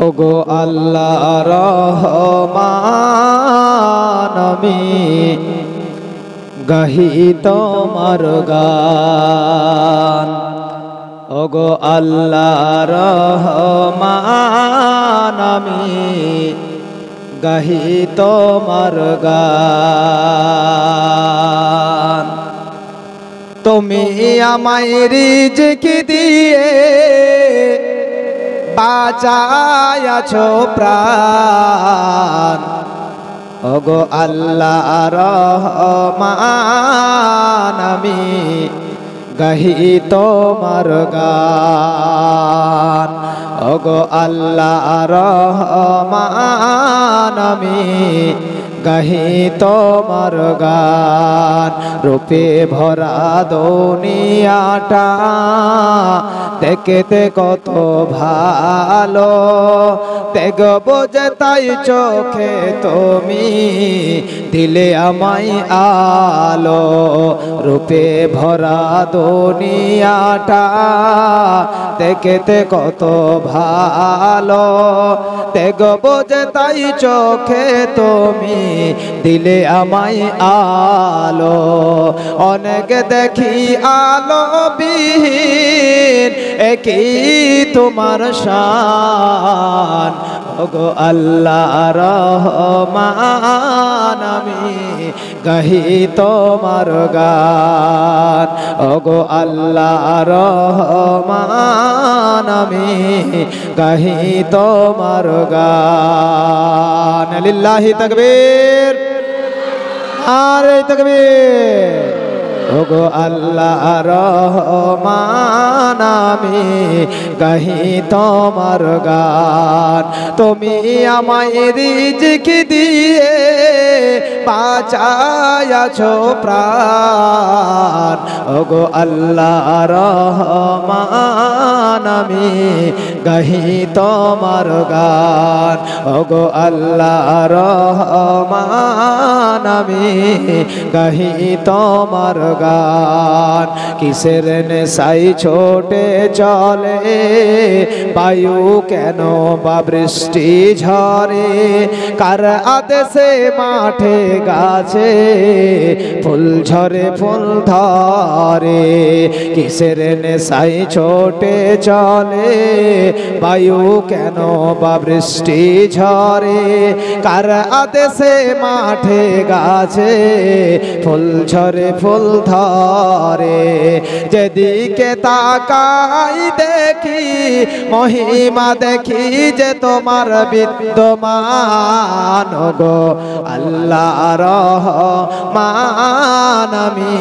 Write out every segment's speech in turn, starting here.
ওগো আল্লাহ রহমান আমি গাহি তোমার গান। ওগো আল্লাহ রহমান আমি গাহি তোমার গান। তুমি আমায় রিজক দিয়ে বাঁচায়াছো প্রাণ। ওগো আল্লাহ রহমান আমি গাহি তোমার গান। ওগো আল্লাহ রহমান আমি গাহি তোমার গান। রূপে ভরা দুনিয়াটা দেখতে কত ভালো, দেখবো যে তাই চোখে তুমি দিলে আমায় আলো। রূপে ভরা দুনিয়াটা দেখতে কত ভালো, দেখবো যে তাই চোখে তুমি দিলে আমায় আলো। অনেক দেখি আলো বিহীন একই তোমার শান। ওগো আল্লাহ রহমান আমি গাহি তোমার গান। ওগো আল্লাহ রহমান আমি গাহি তোমার গান। লিল্লাহি তাকবীর, নারে তাকবীর। ওগো আল্লাহ রহমান আমি গাহি তোমার গান। তুমি আমায় রিজক দিয়ে বাঁচায়াছো প্রাণ। ওগো আল্লাহ রহমান আমি গাহি তোমার গান। ওগো আল্লাহ রহমান আমি গাহি তোমার গান। কিসের নেশাই ছোটে চলে বায়ু কেন বা বৃষ্টি ঝরে, কার আদেশে মাঠে গাছে ফুল ঝরে ফুল ধরে। কিসের নেশাই ছোটে চলে বায়ু কেন বা বৃষ্টি ঝরে, কার আদেশে মাঠে গাছে ফুল ঝরে ফুল ধরে। যেদিকে তাকাই দেখি মহিমা দেখি যে তোমার বিদ্যমান। গো আল্লাহ রহমান আমি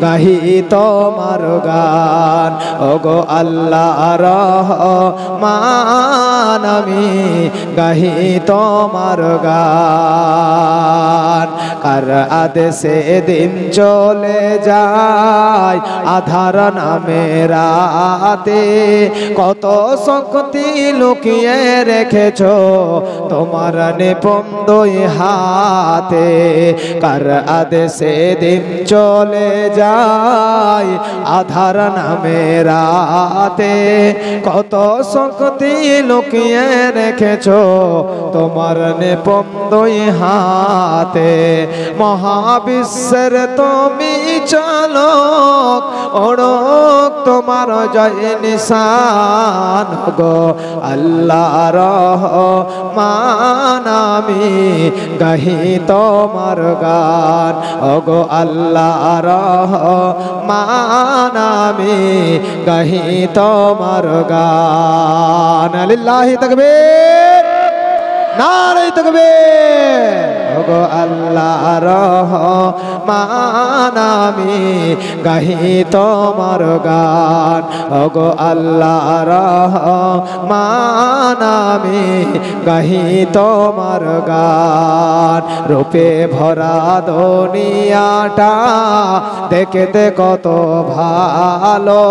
গাহি তোমার গান। ওগো আল্লাহ রহমান আমি গাহি তোমার গান। কার আদেশে দিন চলে যায় আধার নামে রাতে, কত শক্তি লুকিয়ে রেখেছো তোমার নিপুণ হাতে। কার আদেশে দিন চলে যায় আধার নামে রাতে, কত শক্তি লুকিয়ে রেখেছো তোমার নিপুণ হাতে। মহাবিশ্বের তুমি চালক ওড়ক তোমার জয় নিশান। গো আল্লাহ রহমান আমি গাহি তোমার গান। ওগো আল্লাহ রহমান আমি গাহি তোমার গান। লিল্লাহি তাকবীর, নারে তাকবীর। ওগো আল্লাহ রহমান আমি গাহি তোমার গান। ওগো আল্লাহ রহমান আমি গাহি তোমার গান। রূপে ভরা দুনিয়াটা দেখতে কত ভালো,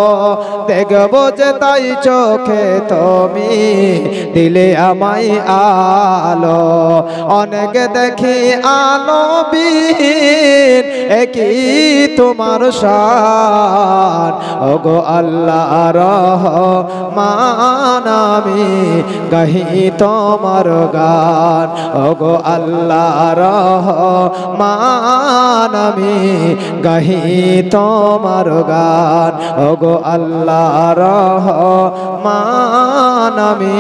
দেখবো যে তাই চোখে তুমি দিলে আমায় আলো, অনেক দেখি আলো বিহীন, একই তোমার শান। ওগো আল্লাহ রহমান আমি গাহি তোমার গান। ওগো আল্লাহ রহমান আমি গাহি তোমার গান। ওগো আল্লাহ রহমান আমি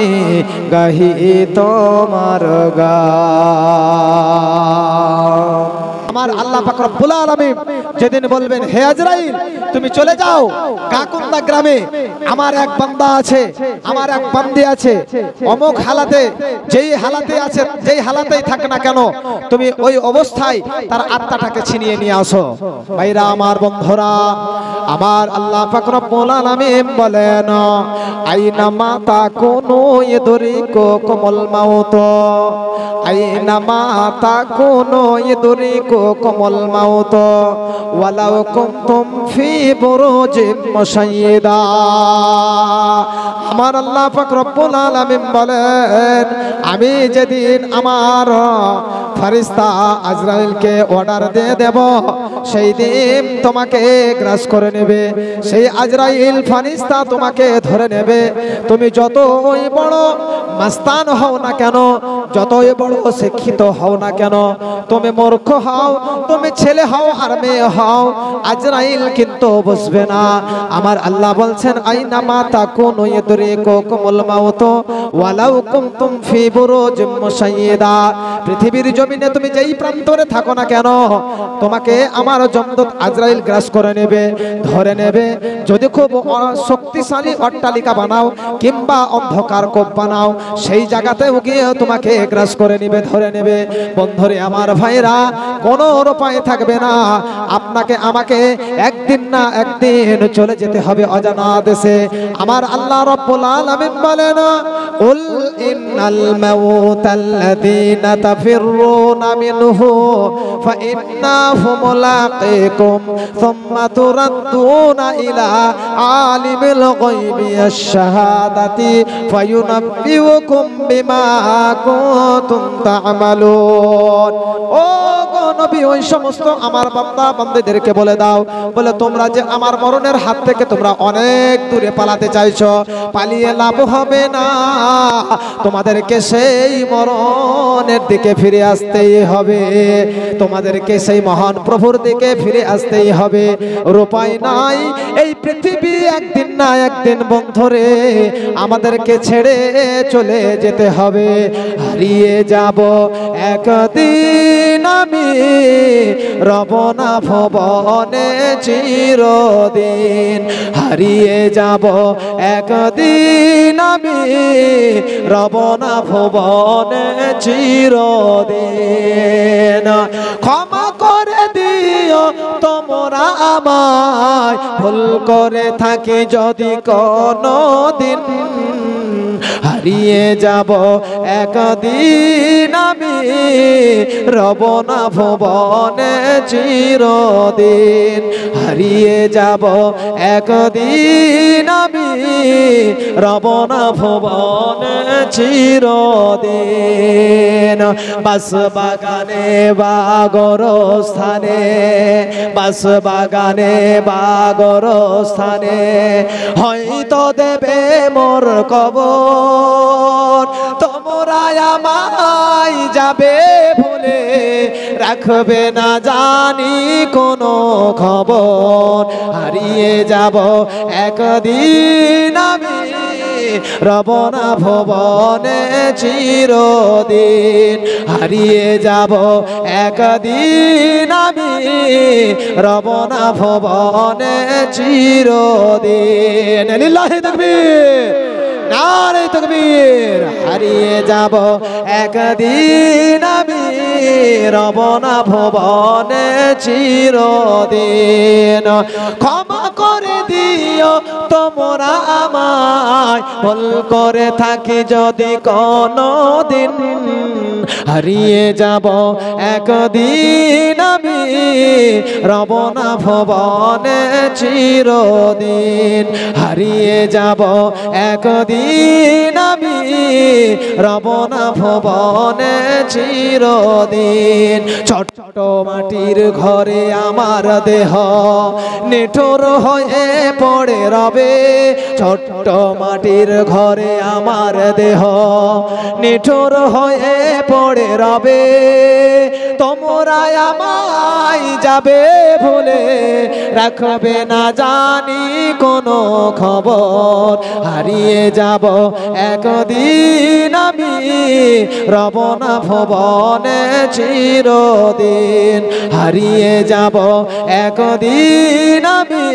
গাহি তোমার গান। আমার আল্লাহ পাক রব্বুল আলামিন যেদিন বলবেন, হে আজরাইল তুমি চলে যাও কাকুন্দা গ্রামে, আমার এক বান্দা আছে, আমার এক বান্দি আছে, অমুক হালাতে, যেই হালাতে আছে, যেই হালাতেই থাক না কেন, তুমি ওই অবস্থায় তার আত্মাটাকে ছিনিয়ে নিয়ে আসো। ভাইরা আমার, বন্ধুরা আমার, আল্লাহ পাক রব্বুল আলামিন বলেন, আইনা মা তাকুনু ইদরিকুকুমুল মাউত, আইনা মা তাকুনু ইদরিকুকুমুল মাউত ওয়ালাউ কুনতুম ফি বুরুজিম মুশাইয়্যিদা। আমার আল্লাহ পাক রব্বুল আলামিন বলেন, আমি যেদিন আমার ফেরেশতা আজরাইলকে অর্ডার দিয়ে দেব, সেই দিন তোমাকে গ্রাস করে নেবে। সেই আজরাইল ফেরেশতা তোমাকে ধরে নেবে। তুমি যতই বড় মাস্তান হও না কেন, যতই বড় শিক্ষিত হও না কেন, তুমি মূর্খ হও, তুমি ছেলে হও আর মেয়ে হও, আজরাইল কিন্তু বুঝবে না। আমার আল্লাহ বলছেন, আইনা মা তাকুনু ইদরিকুকুমুল মাউত ওয়ালাউ কুনতুম ফি বুরুজিম মুশাইয়্যিদা। পৃথিবীর জমিনে তুমি যেই প্রান্তরে থাকো না কেন, তোমাকে আমার জমদূত আজরাইল গ্রাস করে নেবে, ধরে নেবে। যদি খুব শক্তিশালী অট্টালিকা বানাও কিংবা অন্ধকার কূপ বানাও, সেই জায়গাতেও গিয়ে তোমাকে গ্রাস করে নেবে, ধরে নেবে। বন্ধুরে আমার, ভাইরা, কোনো উপায় থাকবে না, আপনাকে আমাকে একদিন না একদিন চলে যেতে হবে অজানা দেশে। আমার আল্লাহ রাব্বুল আলামিন বলেন, কুল ইন্নাল মাউতাল্লাযীনা তাফিররুনা মিনহু ফাইন্নাহু মুলাকীকুম সুম্মা তুরাদ্দুনা ইলা আলিমিল গায়বি আশ-শাহাদাতি ফায়ুনাব্বিউকুম বিমা কুনতুম তা'মালুন। ও গো নবী, ওই সমস্ত আমার বান্দা বান্দীদেরকে বলে দাও, বলে তোমরা যে আমার মরণের হাত থেকে তোমরা অনেক দূরে পালাতে চাইছো, পালিয়ে লাভ হবে না, তোমাদেরকে সেই মরণের দিকে ফিরে আসতেই হবে, তোমাদেরকে সেই মহান প্রভুর দিকে ফিরে আসতেই হবে। উপায় নাই, এই পৃথিবী একদিন না একদিন বন্ধুরে আমাদেরকে ছেড়ে চলে যেতে হবে। হারিয়ে যাব একদিন আমি, রব না ভুবনে চিরদিন। হারিয়ে যাব একদিন আমি, রব না ভুবনে চিরদিন। ক্ষমা করে দিও তোমরা আমায়, ভুল করে থাকি যদি কোনো দিন। হারিয়ে যাব একদিন আমি, রব না ভুবনে চিরদিন। হারিয়ে যাব একদিন আমি, রব না ভুবনে চিরদিন। বাস বাগানে বা গোরস্থানে, বাস বাগানে বা গোরস্থানে হয়তো দেবে মোর কবর। তোমরা আমায় যাবে ভুলে, রাখবে না জানি কোনো খবর। হারিয়ে যাব একদিন আমি, রব না ভুবনে চিরদিন। হারিয়ে যাব একদিন আমি, রব না ভুবনে চিরদিন। লিল্লাহি তাকবীর, নারে তাকবীর। হারিয়ে যাব একদিন আমি, রব না ভুবনে চিরদিন। ক্ষমা করে দিও তোমরা আমায় ভুল করে থাকি যদি কোনদিন, হারিয়ে যাব একদিন আমি রব না ভুবনে চিরদিন, হারিয়ে যাব একদিন আমি রব না ভুবনে চিরদিন। ছোট্ট মাটির ঘরে আমার দেহ নিঠুর হয়ে পড়ে রবে, ছোট্ট মাটির ঘরে আমার দেহ নিঠুর হয়ে পড়ে রবে। তোমরা আমায় যাবে ভুলে, রাখবে না জানি কোনো খবর, হারিয়ে যাব একদিন আমি রব না ভুবনে চিরদিন, হারিয়ে যাব একদিন আমি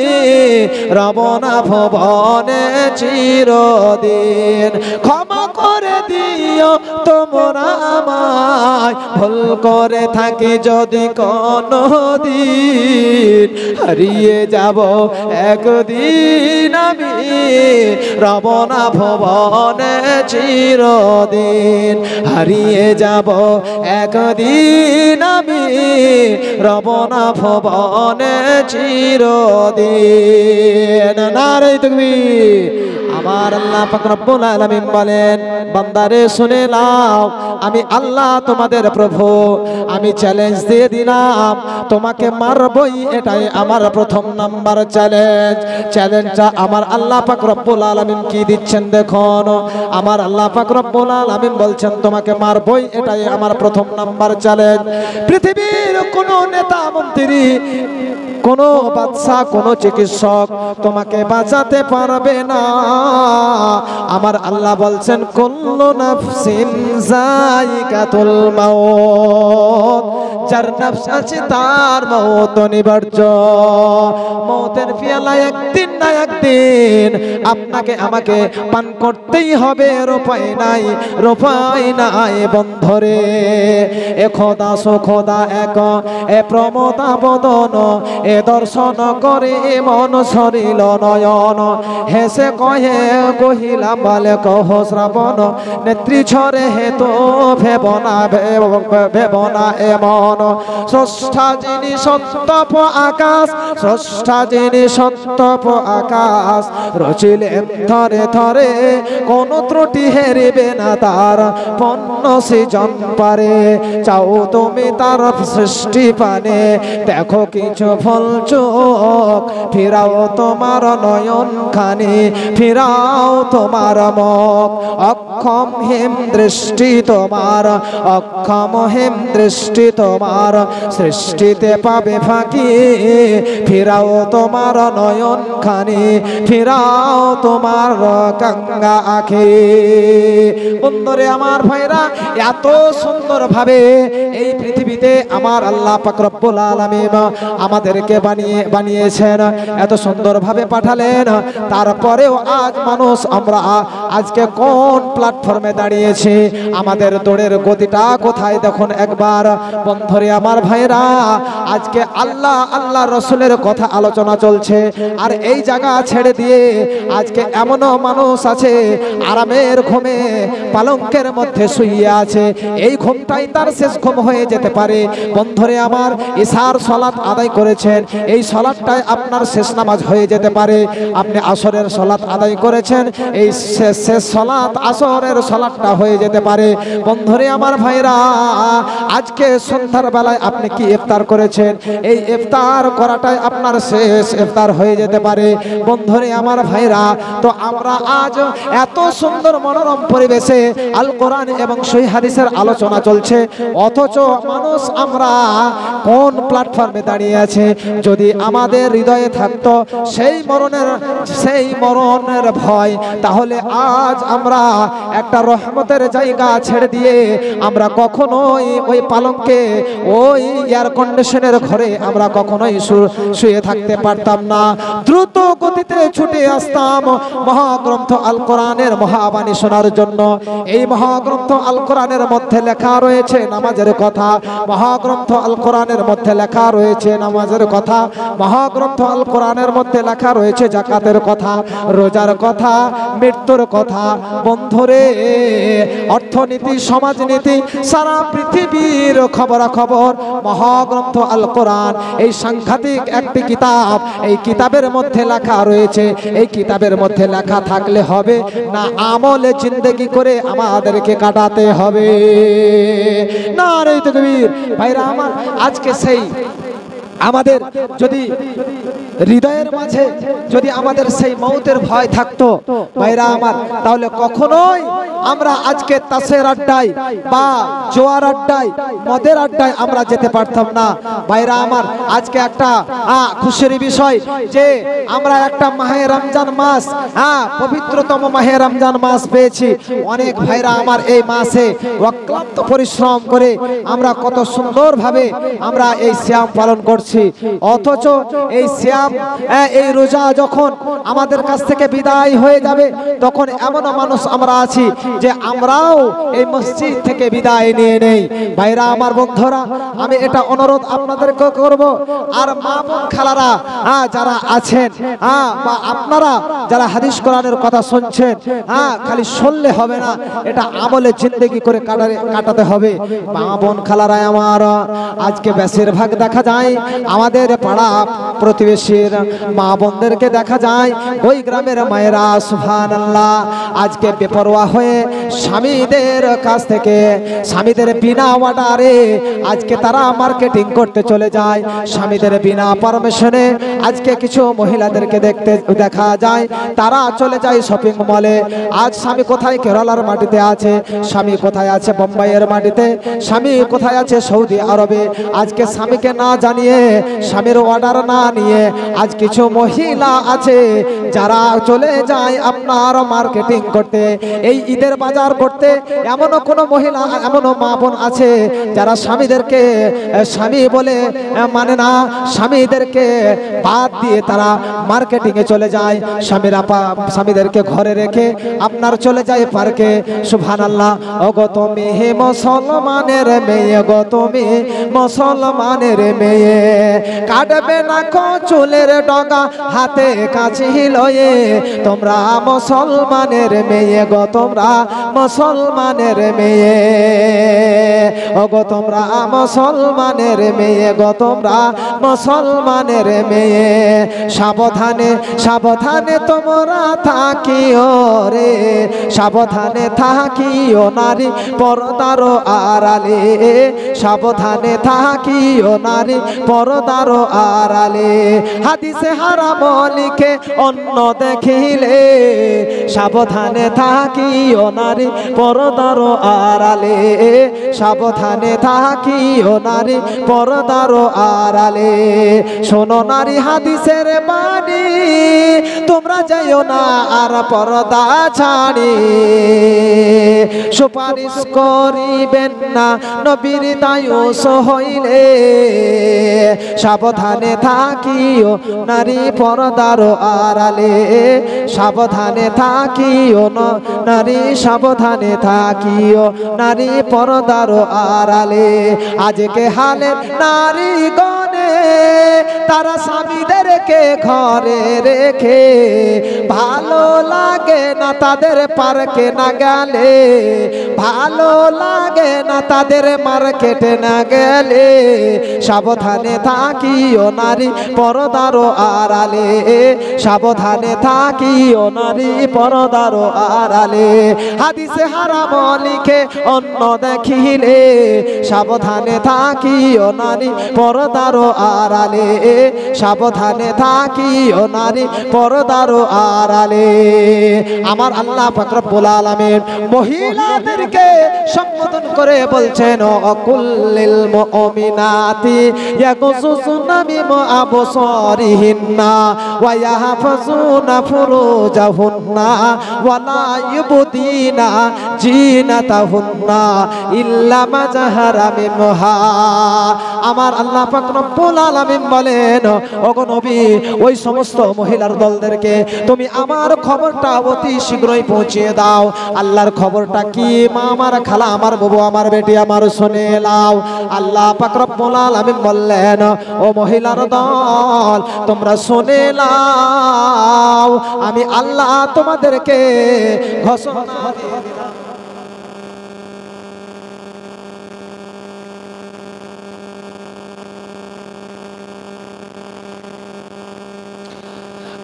রব না ভুবনে চিরদিন। ক্ষমা করে দিও তোমরা আমায় ভুল করে থাকি যদি কোনদিন, হারিয়ে যাব একদিন আমি রব না ভুবনে চিরদিন, হারিয়ে যাব একদিন আমি রব না ভুবনে চিরদিন। নারে তাকবীর। আমার আল্লাহ পাক রব্বুল আলামিন বলেন, বান্দারে শুনে নাও, আমি আল্লাহ তোমাদের প্রভু, আমি চ্যালেঞ্জ দিয়ে দিলাম, তোমাকে মারবই, এটাই আমার প্রথম নাম্বার চ্যালেঞ্জ। চ্যালেঞ্জটা আমার আল্লাহ পাক রব্বুল আলামিন কি দিচ্ছেন দেখুন। আমার আল্লাহ পাক রব্বুল আলামিন বলছেন তোমাকে মারবই, এটাই আমার প্রথম নাম্বার চ্যালেঞ্জ। পৃথিবীর কোনো নেতা মন্ত্রী, কোনো বাদশা, কোনো চিকিৎসক তোমাকে বাঁচাতে পারবে না। আমার আল্লাহ বলছেন কুল্লু নাফসিন যায়িকাতুল মাউত, যার নফস আছে তার মওত অনিবার্য। মওতের পেয়ালা একদিন না একদিন আপনাকে আমাকে পান করতেই হবে, রূপাই নাই, রূপাই নাই বন্ধরে। এ খোদা সো খোদা এক, এ প্রমতা বদন, এ দর্শন করে মন সরিল নয়ন। হেসে কহে কহিলাম বলে কহ শ্রাবণ, নেত্রী ঝরে হেতু ভেবনা ভেবনা এমন। স্রষ্টা যিনি সত্যপ আকাশ, স্রষ্টা যিনি সত্যপ আকাশ, রচিলেন ধরে ধরে কোন ত্রুটি হেরিবে না তার পণ্য সৃজন পারে। চাও তুমি তার সৃষ্টি পানে, দেখো কিছু ফল চোখ, ফিরাও তোমার নয়ন খানি, ফিরাও তোমার মুখ। অক্ষম হেম দৃষ্টি তোমার, অক্ষম হেম দৃষ্টি তোমার, সৃষ্টিতে পাবে ফাঁকি, ফিরাও তোমার নয়ন খানি, ফিরাও তোমার গঙ্গা আখি। বন্ধুরে আমার ভাইরা, এত সুন্দর ভাবে এই পৃথিবীতে আমার আল্লাহ পাক রব্বুল আলামিন আমাদেরকে বানিয়েছেন, এত সুন্দর ভাবে পাঠালেন। তারপরেও আজ মানুষ, আমরা আজকে কোন প্ল্যাটফর্মে দাঁড়িয়েছি, আমাদের দৌড়ের গতিটা কোথায় দেখুন একবার। বন্ধুরে আমার ভাইরা, আজকে আল্লাহ আল্লাহ রসুলের কথা আলোচনা চলছে, আর এই জায়গা ছেড়ে দিয়ে আজকে এমনও মানুষ আছে আরামের ঘুমে পালঙ্কের মধ্যে শুয়ে আছে, এই ঘুমটাই তার শেষ ঘুম হয়ে যেতে পারে। বন্ধুরে আমার, ইশার সালাত আদায় করেছেন, এই সালাতটাই আপনার শেষ নামাজ হয়ে যেতে পারে। আপনি আসরের সালাত আদায় করেছেন, এই শেষ সালাত আসরের সালাতটা হয়ে যেতে পারে। বন্ধুরে আমার ভাইরা, আজকে সন্ধ্যার বেলায় আপনি কি ইফতার করেছেন, এই ইফতার করাটাই আপনার শেষ ইফতার হয়ে যেতে পারে। বন্ধুরে আমার ভাইরা, তো আমরা আজ এত সুন্দর মনোরম পরিবেশে আল কোরআন এবং সহিহ হাদিসের আলোচনা চলছে, অথচ মানুষ আমরা কোন প্ল্যাটফর্মে দাঁড়িয়ে আছে। যদি আমাদের হৃদয়ে থাকতো সেই মরণের ভয়, তাহলে আজ আমরা একটা রহমতের জায়গা ছেড়ে দিয়ে আমরা কখনোই ওই পালঙ্কে, ওই এয়ার কন্ডিশনের ঘরে আমরা কখনোই শুয়ে থাকতে পারতাম না। দ্রুত গতিতে ছুটে আসতাম মহাগ্রন্থ আল কোরআনের মহাবাণী শোনার জন্য। এই মহাগ্রন্থ আল কোরআনের মধ্যে লেখা রয়েছে নামাজের কথা, মহাগ্রন্থ আল কোরআনের মধ্যে লেখা রয়েছে নামাজের কথা, মহাগ্রন্থ আল কোরআনের মধ্যে লেখা রয়েছে যাকাতের কথা, রোজার কথা, মৃত্যুর কথা। বন্ধুরে, অর্থনীতি, সমাজনীতি, সারা পৃথিবীর খবরাখবর মহাগ্রন্থ আল কোরআন, এই সাংঘাতিক একটি কিতাব, এই কিতাবের মধ্যে লেখা রয়েছে। এই কিতাবের মধ্যে লেখা থাকলে হবে না, আমলে জিন্দেগি করে আমাদেরকে কাটাতে হবে। নারে তাকবীর। ভাইরা আমার, আজকে সেই আমাদের যদি হৃদয়ের মাঝে যদি আমাদের সেই মৌতের ভয় থাকতো ভাইরা আমার, তাহলে কখনোই আমরা আজকে তাসের আড্ডায় বা জোয়ার আড্ডায়, মদের আড্ডায় আমরা যেতে পারতাম না। ভাইরা আমার, আজকে একটা খুশির বিষয় যে আমরা একটা মাহে রমজান মাস, পবিত্রতম মাহে রমজান মাস পেয়েছি। অনেক ভাইরা আমার এই মাসে অক্লান্ত পরিশ্রম করে আমরা কত সুন্দরভাবে আমরা এই সিয়াম পালন করছি। অথচ এই সিয়াম, এই রোজা যখন আমাদের কাছ থেকে বিদায় হয়ে যাবে, তখন এমন মানুষ আমরা আছি যে আমরাও এই মসজিদ থেকে বিদায় নিয়ে নেই। ভাইরা আমার, বন্ধুরা, আমি এটা অনুরোধ আপনাদেরকে করব। আর মা বোন খালারা যারা আছেন, বা আপনারা যারা হাদিস কোরআনের কথা শুনছেন, খালি শুনলে হবে না, এটা আমলে জিন্দেগি করে কাটাতে হবে। মা বোন খালারা আমার, আজকে বেশিরভাগ দেখা যায় আমাদের পাড়া প্রতিবেশীর মা বোনদেরকে দেখা যায়, ওই গ্রামের মায়েরা সুবহানাল্লাহ আজকে বেপরোয়া হয়ে স্বামীদের কাছ থেকে, স্বামীদের বিনা অর্ডারে আজকে তারা মার্কেটিং করতে চলে যায়। স্বামীদের বিনা পারমিশনে আজকে কিছু মহিলাদেরকে দেখা যায়, তারা চলে যায় শপিং মলে। আজ স্বামী কোথায় কেরালার মাটিতে আছে, স্বামী কোথায় আছে বোম্বাইয়ের মাটিতে, স্বামী কোথায় আছে সৌদি আরবে। আজকে স্বামীকে না জানিয়ে, স্বামীর অর্ডার না নিয়ে আজ কিছু মহিলা আছে যারা চলে যায় আপনার মার্কেটিং করতে, এই ঈদের বাজার করতে। এমনও কোনো মহিলা, এমনও মা বোন আছে যারা স্বামীদেরকে স্বামী বলে মানে না, স্বামীদেরকে বাদ দিয়ে তারা মার্কেটিং এ চলে যায়। স্বামীদেরকে ঘরে রেখে আপনার চলে যায় পার্কে। সুবহানাল্লাহ। ওগো তুমি হে মুসলমানের মেয়ে, গো তুমি মুসলমানের মেয়ে, কাটবে না কো চুলের ডগা হাতে কাছি লয়ে, তোমরা মুসলমানের মেয়ে গো, তোমরা মুসলমানের মেয়ে। ওগো তোমরা মুসলমানের মেয়ে গো, তোমরা মুসলমানের মেয়ে। সাবধানে সাবধানে তোমরা থাকিও রে, সাবধানে থাকিও নারী পর্দার আড়ালে, সাবধানে থাকিও নারী পর্দার আড়ালে। হাদিসে হারাম লিখে অন্য দেখিলে, সাবধানে থাকিও নারী পর্দার আড়ালে, সাবধানে থাকিও নারী পর্দার আড়ালে। শোনো নারী হাদিসের বাণী, তোমরা যাইও না আর পর্দা ছাড়ি, সুপারিশ করিবেন না নবীর দায়ুস হইলে, সাবধানে থাকিও নারী পর্দার আড়ালে, সাবধানে থাকিও নারী, সাবধানে থাকিও নারী পর্দার আড়ালে। আজকে হালে নারী গণে তারা স্বামীদেরকে ঘরে রেখে, ভালো লাগে না তাদের পার্কে না গেলে, ভালো লাগে না তাদের মার্কেটে না গেলে, সাবধানে থাকিও নারী পর্দার আড়ালে, সাবধানে থাকিও নারী পর্দার আড়ালে। হাদিসে হারাম লিখে অন্য দেখিলে, সাবধানে থাকিও নারী পর্দার আড়ালে, সাবধানে থাকিও নারী পর্দার আড়ালে। আমার আল্লাহ পাক রব্বুল আলামিন মহিলাদেরকে সম্বোধন করে বলছেন, অকুল্লিল মুমিনাতি ইয়াকুসুনা মিন আবসারিহিন্না ওয়া ইয়াহফাজুনা ফুরুজাহুন্না ওয়া লা ইউবদিনা জিনাতাহুন্না ইল্লা মা যাহারা মিনহা। আমার আল্লাহ পাক রব্বুল আলামিন বলেন, ওগো নবী ওই সমস্ত মহিলার দলদেরকে তুমি আমার খবরটা অতি শীঘ্রই পৌঁছিয়ে দাও। আল্লাহর খবরটা কি? মা আমার, খালা আমার, বাবু আমার, বেটি আমার, শুনে নাও। আল্লাহ পাক রব্বুল আলামিন বললেন, ও মহিলার দল তোমরা শুনে নাও, আমি আল্লাহ তোমাদেরকে ঘোষণা দিয়ে দিলাম।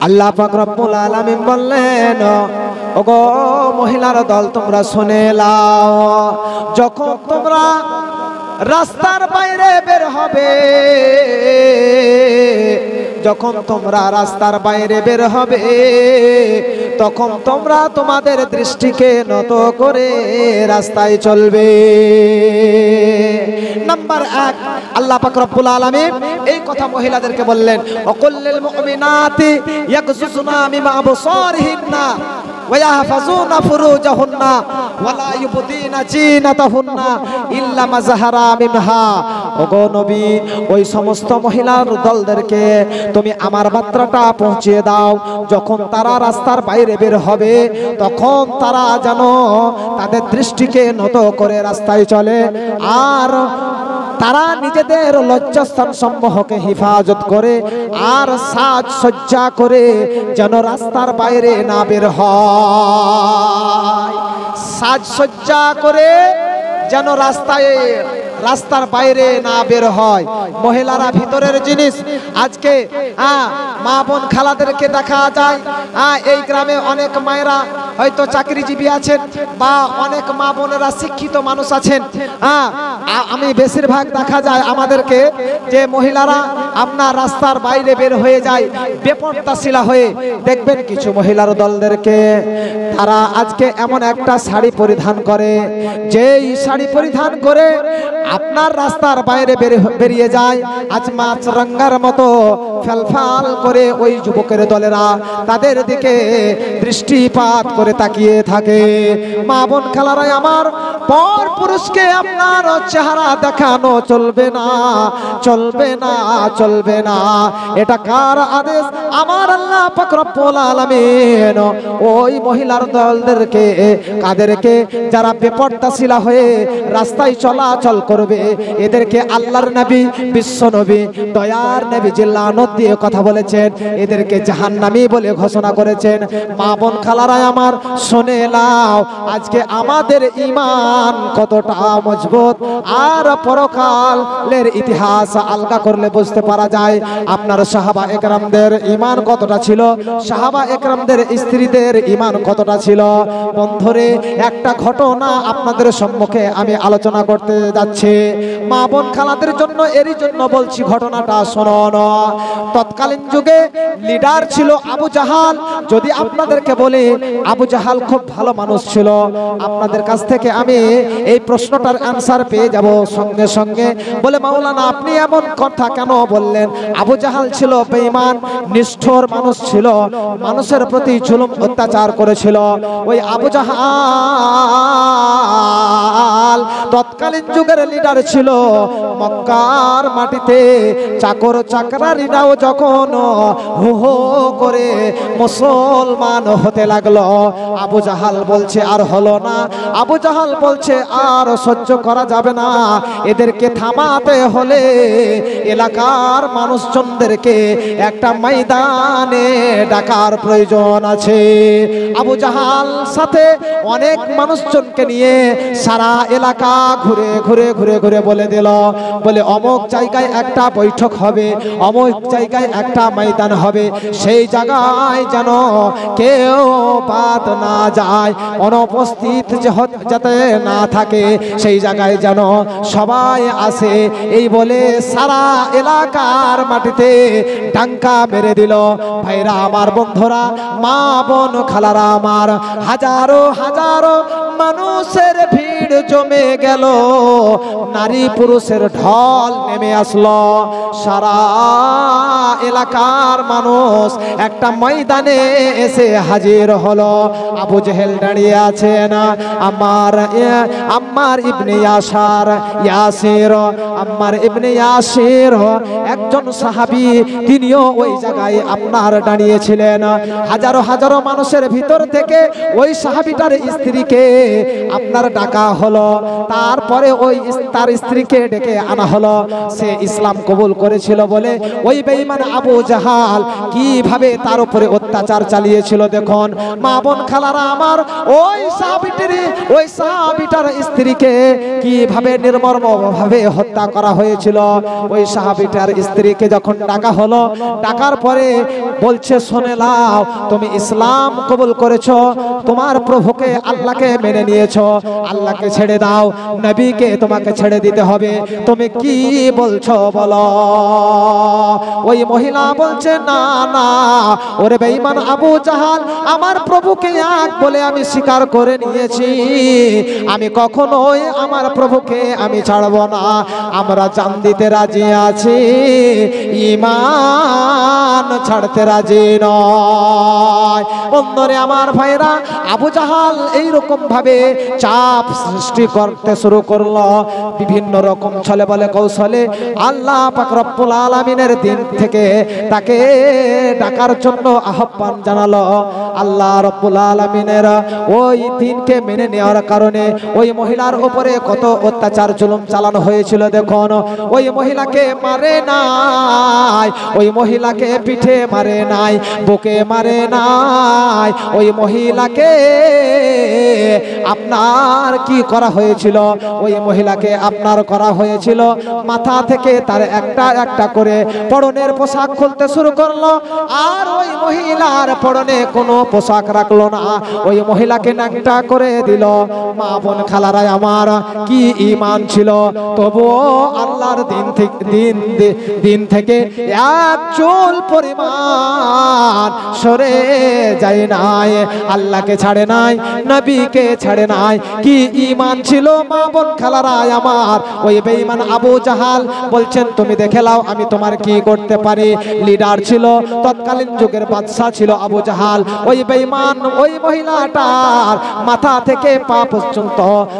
আল্লাহ পাক রব্বুল আলামিন বললেন, ওগো মহিলার দল তোমরা শুনে নাও, যখন তোমরা রাস্তার বাইরে বের হবে, যখন তোমরা রাস্তার বাইরে বের হবে, তখন তোমরা তোমাদের দৃষ্টিকে নত করে রাস্তায় চলবে। নাম্বার 1, আল্লাহ পাক রব্বুল আলামিন এই কথা মহিলাদেরকে বললেন, ওয়াকুল্লিল মুমিনাতি ইয়াগযুজনা মিন আবসারিহিন্না ওয়ায়াহফাযুনা ফুরুজাহুন্না ওয়ালা ইউবদিনা জিনাতাহুন্না ইল্লা মা যাহারা মিনহা। ওগো নবী ওই সমস্ত মহিলার দলদেরকে তুমি আমার বার্তাটা পৌঁছিয়ে দাও, যখন তারা রাস্তার বাইরে বের হবে তখন তারা যেন তাদের দৃষ্টিকে নত করে রাস্তায় চলে, আর তারা নিজেদের লজ্জাস্থান সমূহকে হেফাজত করে আর সাজসজ্জা করে যেন রাস্তার বাইরে না বের হয়, সাজসজ্জা করে যেন রাস্তার বাইরে না বের হয়। মহিলারা ভিতরের জিনিস। আজকে মা বোন খালাদেরকে দেখা যায়, এই গ্রামে অনেক মায়েরা হয়তো চাকরিজীবী আছেন বা অনেক মা বোনেরা শিক্ষিত মানুষ আছেন। আমি বেশিরভাগ দেখা যায় আমাদেরকে যে মহিলারা আপনার রাস্তার বাইরে বের হয়ে যায় বেপরদাশিলা হয়ে। দেখবেন কিছু মহিলার দলদেরকে তারা আজকে এমন একটা শাড়ি পরিধান করে, যেই শাড়ি পরিধান করে আপনার রাস্তার বাইরে বেরিয়ে যায় আজ মাছরাঙ্গার মতো ফেলফাল করে। ওই যুবকের দলেরা তাদের দিকে দৃষ্টিপাত করে তাকিয়ে থাকে। মা বোন খালারাই আমার, পর পুরুষকে আপনার চেহারা দেখানো চলবে না, চলবে না, চলবে না। এটা কার আদেশ? আমার আল্লাহ পাক রব্বুল আলামিন ওই মহিলার দলদেরকে, কাদেরকে? যারা বেপরদাশিলা হয়ে রাস্তায় চলাচল করবে, এদেরকে আল্লাহর নবী, বিশ্ব নবী, দয়ার নবী যে লানত দিয়ে কথা বলেছেন, এদেরকে জাহান্নামী বলে ঘোষণা করেছেন। মা বোন খালারাই আমার, শুনে নাও আজকে আমাদের ঈমান কতটা মজবুত, আর পরকালের ইতিহাস আলগা করলে বুঝতে পারা যায় আপনার সাহাবা একরামদের ঈমান কতটা ছিল, সাহাবা একরামদের স্ত্রীদের ঈমান কতটা ছিল। বন্ধুরে, একটা ঘটনা আপনাদের সম্মুখে আমি আলোচনা করতে যাচ্ছি, মা বোন খালাদের জন্য। এরই জন্য বলছি ঘটনাটা শুনুন। তৎকালীন যুগে লিডার ছিল আবু জাহাল। যদি আপনাদেরকে বলি আবু জাহাল খুব ভালো মানুষ ছিল, আপনাদের কাছ থেকে আমি এই প্রশ্নটার অ্যান্সার পেয়ে যাব সঙ্গে সঙ্গে। বলে, মাওলানা আপনি এমন কথা কেন বললেন? আবু জাহাল ছিল বেঈমান, নিষ্ঠুর মানুষ ছিল, মানুষের প্রতি জুলুম অত্যাচার করেছিল। ওই আবু জাহাল তৎকালীন যুগের লিডার ছিল। মক্কার মাটিতে চাকর চাকরারিরাও যখন হো হো করে মুসলমান হতে লাগলো, আবু জাহাল বলছে আর হলো না। আবু জাহাল বলছে আর সহ্য করা যাবে না, এদেরকে থামাতে হলে এলাকার মানুষজনদেরকে একটা ময়দানে ডাকার প্রয়োজন আছে। আবু জাহাল সাথে অনেক মানুষজনকে নিয়ে সারা এলাকা ঘুরে ঘুরে ঘুরে ঘুরে বলে দিল, বলে অমুক জায়গায় একটা বৈঠক হবে, অমুক জায়গায় একটা ময়দান হবে, সেই জায়গায় যেন কেউ বাদ না যায়, অনুপস্থিত যাতে না থাকে, সেই জায়গায় যেন সবাই আসে। এই বলে সারা এলাকার মাটিতে ডাঙ্কা মেরে দিল। ভাইরা আমার, বন্ধুরা, মা বোন খালারা আমার, হাজারো হাজারো মানুষের ভিড় ভিড় জমে গেল, নারী পুরুষের ঢল নেমে আসলো। সারা এলাকার মানুষ একটা ময়দানে এসে হাজির হলো। আবু জেহেল দাঁড়িয়ে আছেন, আম্মার ইবনে ইয়াসির, আম্মার ইবনে ইয়াসির একজন সাহাবী, তিনিও ওই জায়গায় আপনার দাঁড়িয়েছিলেন। হাজারো হাজারো মানুষের ভিতর থেকে ওই সাহাবীটার স্ত্রীকে আপনার ডাকা হলো। তারপরে ওই তার স্ত্রীকে ডেকে আনা হলো। সে ইসলাম কবুল করেছিল বলে ওই বেঈমান আবু জাহাল কিভাবে তার উপরে অত্যাচার চালিয়েছিল দেখুন। মা বোন খালারা আমার, ওই সাহাবীটার স্ত্রীকে কিভাবে নির্মমভাবে হত্যা করা হয়েছিল। ওই সাহাবীটার স্ত্রীকে যখন ডাকা হলো, ডাকার পরে বলছে, শুনে নাও, তুমি ইসলাম কবুল করেছো, তোমার প্রভুকে আল্লাহকে মেনে নিয়েছো, আল্লাহকে ছেড়ে দাও, নবীকে তোমাকে ছেড়ে দিতে হবে, তুমি কি বলছো বলো। ওই মহিলা বলছে, না না, ওরে বেঈমান আবু জাহাল, আমার প্রভুকে এক বলে আমি স্বীকার করে নিয়েছি, আমি কখনোই আমার প্রভুকে আমি ছাড়বো না, আমরা জান দিতে রাজি আছি, ঈমান ছাড়তে রাজি নয়। বন্ধুরে আমার ভাইরা, আবু জাহাল এইরকম ভাবে চাপ সৃষ্টি করতে শুরু করলো, বিভিন্ন রকম ছলে বলে কৌশলে আল্লাহ পাক রব্বুল আলামিনের দিন থেকে তাকে ডাকার জন্য আহ্বান জানালো। আল্লাহ রব্বুল আলামিনের ওই দিনকে মেনে নেওয়ার কারণে ওই মহিলার উপরে কত অত্যাচার জুলুম চালানো হয়েছিল দেখুন। ওই মহিলাকে মারে নাই, ওই মহিলাকে পিঠে মারে নাই, বুকে মারে নাই, ওই মহিলাকে আপনার কি করা হয়েছিল, ওই মহিলাকে আপনার করা হয়েছিল মাথা থেকে তার একটা একটা করে পরনের পোশাক খুলতে শুরু করলো, আর ওই মহিলার পরনে কোনো পোশাক রাখলো না, ওই মহিলাকে ন্যাংটা করে দিল। মা বোন খালারাই আমার, কি ঈমান ছিল, তবুও আল্লাহর দিন থেকে এক চুল পরিমাণ সরে যায় নাই, আল্লাহকে ছাড়ে নাই, নবীকে ছাড়ে নাই। কি ঈমান ছিল মা বোন খালারাই আমার। ওই বেঈমান আবু জাহাল বলছেন, তুমি দেখে নাও আমি তোমার কি করতে পারি। লিডার ছিল, তৎকালীন যুগের বাদশা ছিল আবু জাহাল। ওই বেঈমান ওই মহিলাটার মাথা থেকে পা পর্যন্ত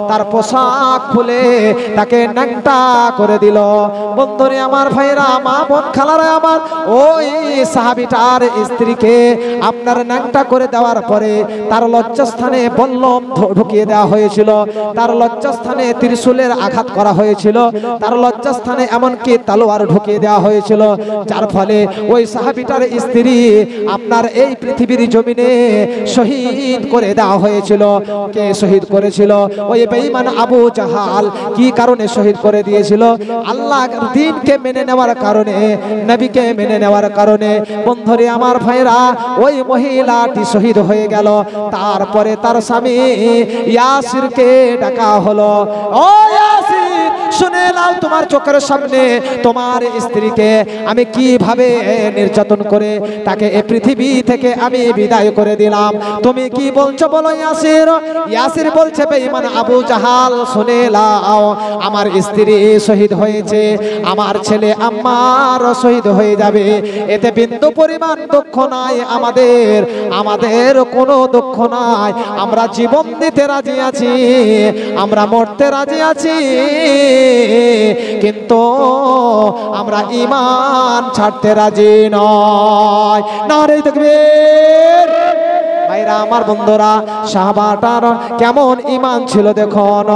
তার পোশাক খুলে তাকে ন্যাংটা করে দিল। বন্ধুরে আমার ভাইরা, মা বোন খালারা আমার, ওই সাহাবীটার স্ত্রীকে আপনার ন্যাংটা করে দেওয়ার পরে তার লজ্জাস্থানে বল্লম ঢুকিয়ে দেওয়া হয়েছিল, তার লজ্জাস্থানে ত্রিশূলের আঘাত করা হয়েছিল, তার লজ্জাস্থানে এমনকি তলোয়ার ঢুকিয়ে দেওয়া হয়েছিল, যার ফলে ওই সাহাবীটার স্ত্রী আপনার এই পৃথিবীর জমিনে শহীদ করে দেওয়া হয়েছিল। কে শহীদ করেছিল? ওই বেঈমান আবু জাহাল। কি কারণে শহীদ করে দিয়েছিল? আল্লাহর দ্বীনকে মেনে নেওয়ার কারণে, নবীকে মেনে নেওয়ার কারণে। বন্ধুরে আমার ভাইরা, ওই মহিলাটি শহীদ হয়ে গেল। তারপরে তার স্বামী ইয়াসিরকে ডাকা হলো। ও ইয়াসির, শুনে নাও, তোমার চোখের সামনে তোমার স্ত্রীকে আমি কিভাবে নির্যাতন করে তাকে এই পৃথিবী থেকে আমি বিদায় করে দিলাম, তুমি কি বলছো বলো ইয়াসির। ইয়াসির বলছে, বেঈমান আবু জাহাল, শুনে নাও, আমার স্ত্রী শহীদ হয়েছে, আমার ছেলে আম্মার শহীদ হয়ে যাবে, এতে বিন্দু পরিমাণ দুঃখ নাই আমাদের কোনো দুঃখ নাই, আমরা জীবন দিতে রাজি আছি, আমরা মরতে রাজি আছি, কিন্তু আমরা ঈমান ছাড়তে রাজি নয়। নারে তাকবীর। ভাইরা আমার, বন্ধুরা, সাহাবাটার কেমন ঈমান ছিল দেখুন।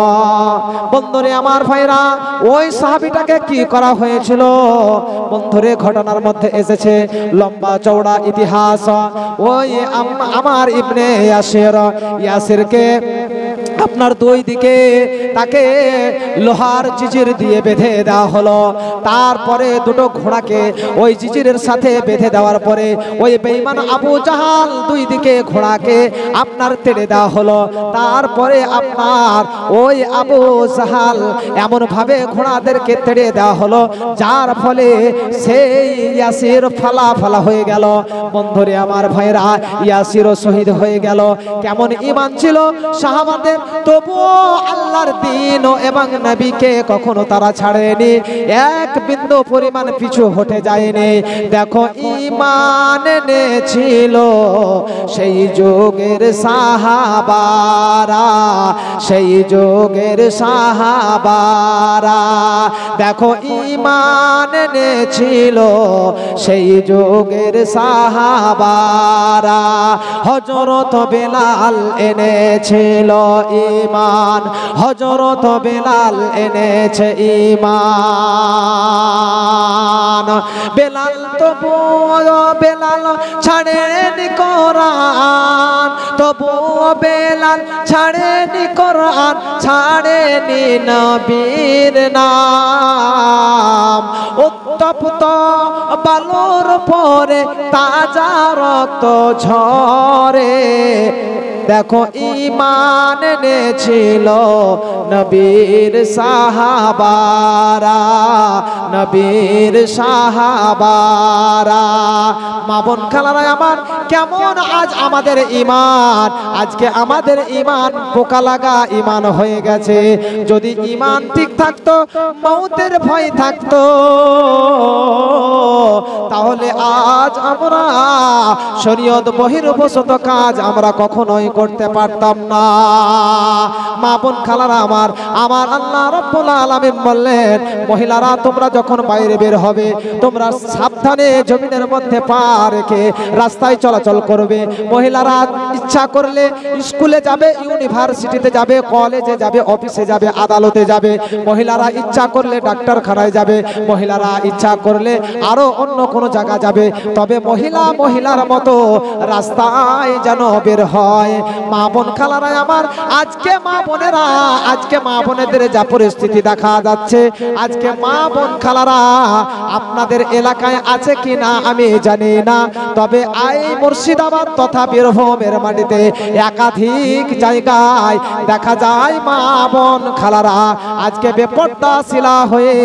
বন্ধুরে আমার ভাইরা, ওই সাহাবীটাকে কি করা হয়েছিল? বন্ধুরে, ঘটনার মধ্যে এসেছে লম্বা চওড়া ইতিহাস। ওই আমার ইবনে ইয়াসিরকে আপনার দুই দিকে তাকে লোহার জিজির দিয়ে বেঁধে দেওয়া হলো। তারপরে দুটো ঘোড়াকে ওই জিজিরের সাথে বেঁধে দেওয়ার পরে ওই বেঈমান আবু জাহাল দুই দিকে ঘোড়াকে আপনার তেড়ে দেওয়া হলো। তারপরে আপনার ওই আবু জাহাল এমন ভাবে ঘোড়াদেরকে তেড়ে দেওয়া হলো, যার ফলে সেই ইয়াসির ফালা ফালা হয়ে গেল। বন্ধুরে আমার ভাইরা, ইয়াসিরও শহীদ হয়ে গেল। কেমন ঈমান ছিল সাহাবাদের! তবুও আল্লাহর দিন এবং নবীকে কখনো তারা ছাড়েনি, এক বিন্দু পরিমাণ পিছু হটে যায়নি। দেখো ঈমান এনেছিল সেই যুগের সাহাবারা, সেই যুগের সাহাবারা। দেখো ঈমান এনেছিল সেই যুগের সাহাবারা। হযরত বেলাল এনেছিল ঈমান, হযরত বেলাল এনেছে ঈমান। বেলাল তবুও বেলাল ছাড়েনি কোরআন, তবুও বেলাল ছাড়েনি কোরআন, ছাড়েনি নবীর নাম। উত্তপ্ত বালুর পরে তাজা রক্ত ঝরে, দেখো ঈমান এনেছিল নবীর সাহাবারা, নবীর সাহাবারা। মা বোন খালারা আমার, কেমন আজ আমাদের ঈমান, আজকে আমাদের ঈমান পোকা লাগা ঈমান হয়ে গেছে। যদি ঈমান ঠিক থাকতো, মওতের ভয় থাকতো, তাহলে আজ আমরা শরীয়ত বহির্ভূত কাজ আমরা কখনোই করতে পারতাম না। মা বোন খালারা আমার, আমার আল্লাহ রাব্বুল আলামিন বললেন, মহিলারা তোমরা যখন বাইরে বের হবে, তোমরা সাবধানে জমিনের মধ্যে পা রেখে রাস্তায় চলাচল করবে। মহিলারা ইচ্ছা করলে স্কুলে যাবে, ইউনিভার্সিটিতে যাবে, কলেজে যাবে, অফিসে যাবে, আদালতে যাবে। মহিলারা ইচ্ছা করলে ডাক্তারখানায় যাবে, মহিলারা ইচ্ছা করলে আরো অন্য কোনো জায়গা যাবে। তবে মহিলা মহিলার মতো রাস্তায় যেন বের হয়। মা বোন খালারা আমার, আজকে মা বোনেরা, আজকে মা বোনেদের যা পরিস্থিতি দেখা যাচ্ছে, আজকে মা বোন খালারা আপনাদের এলাকায় আছে কিনা আমি জানি না, তবে এই মুর্শিদাবাদ তথা বীরভূমের মাটিতে একাধিক জায়গায় দেখা যায় মা বোন খালারা আজকে বেপর্দা শিলা হয়ে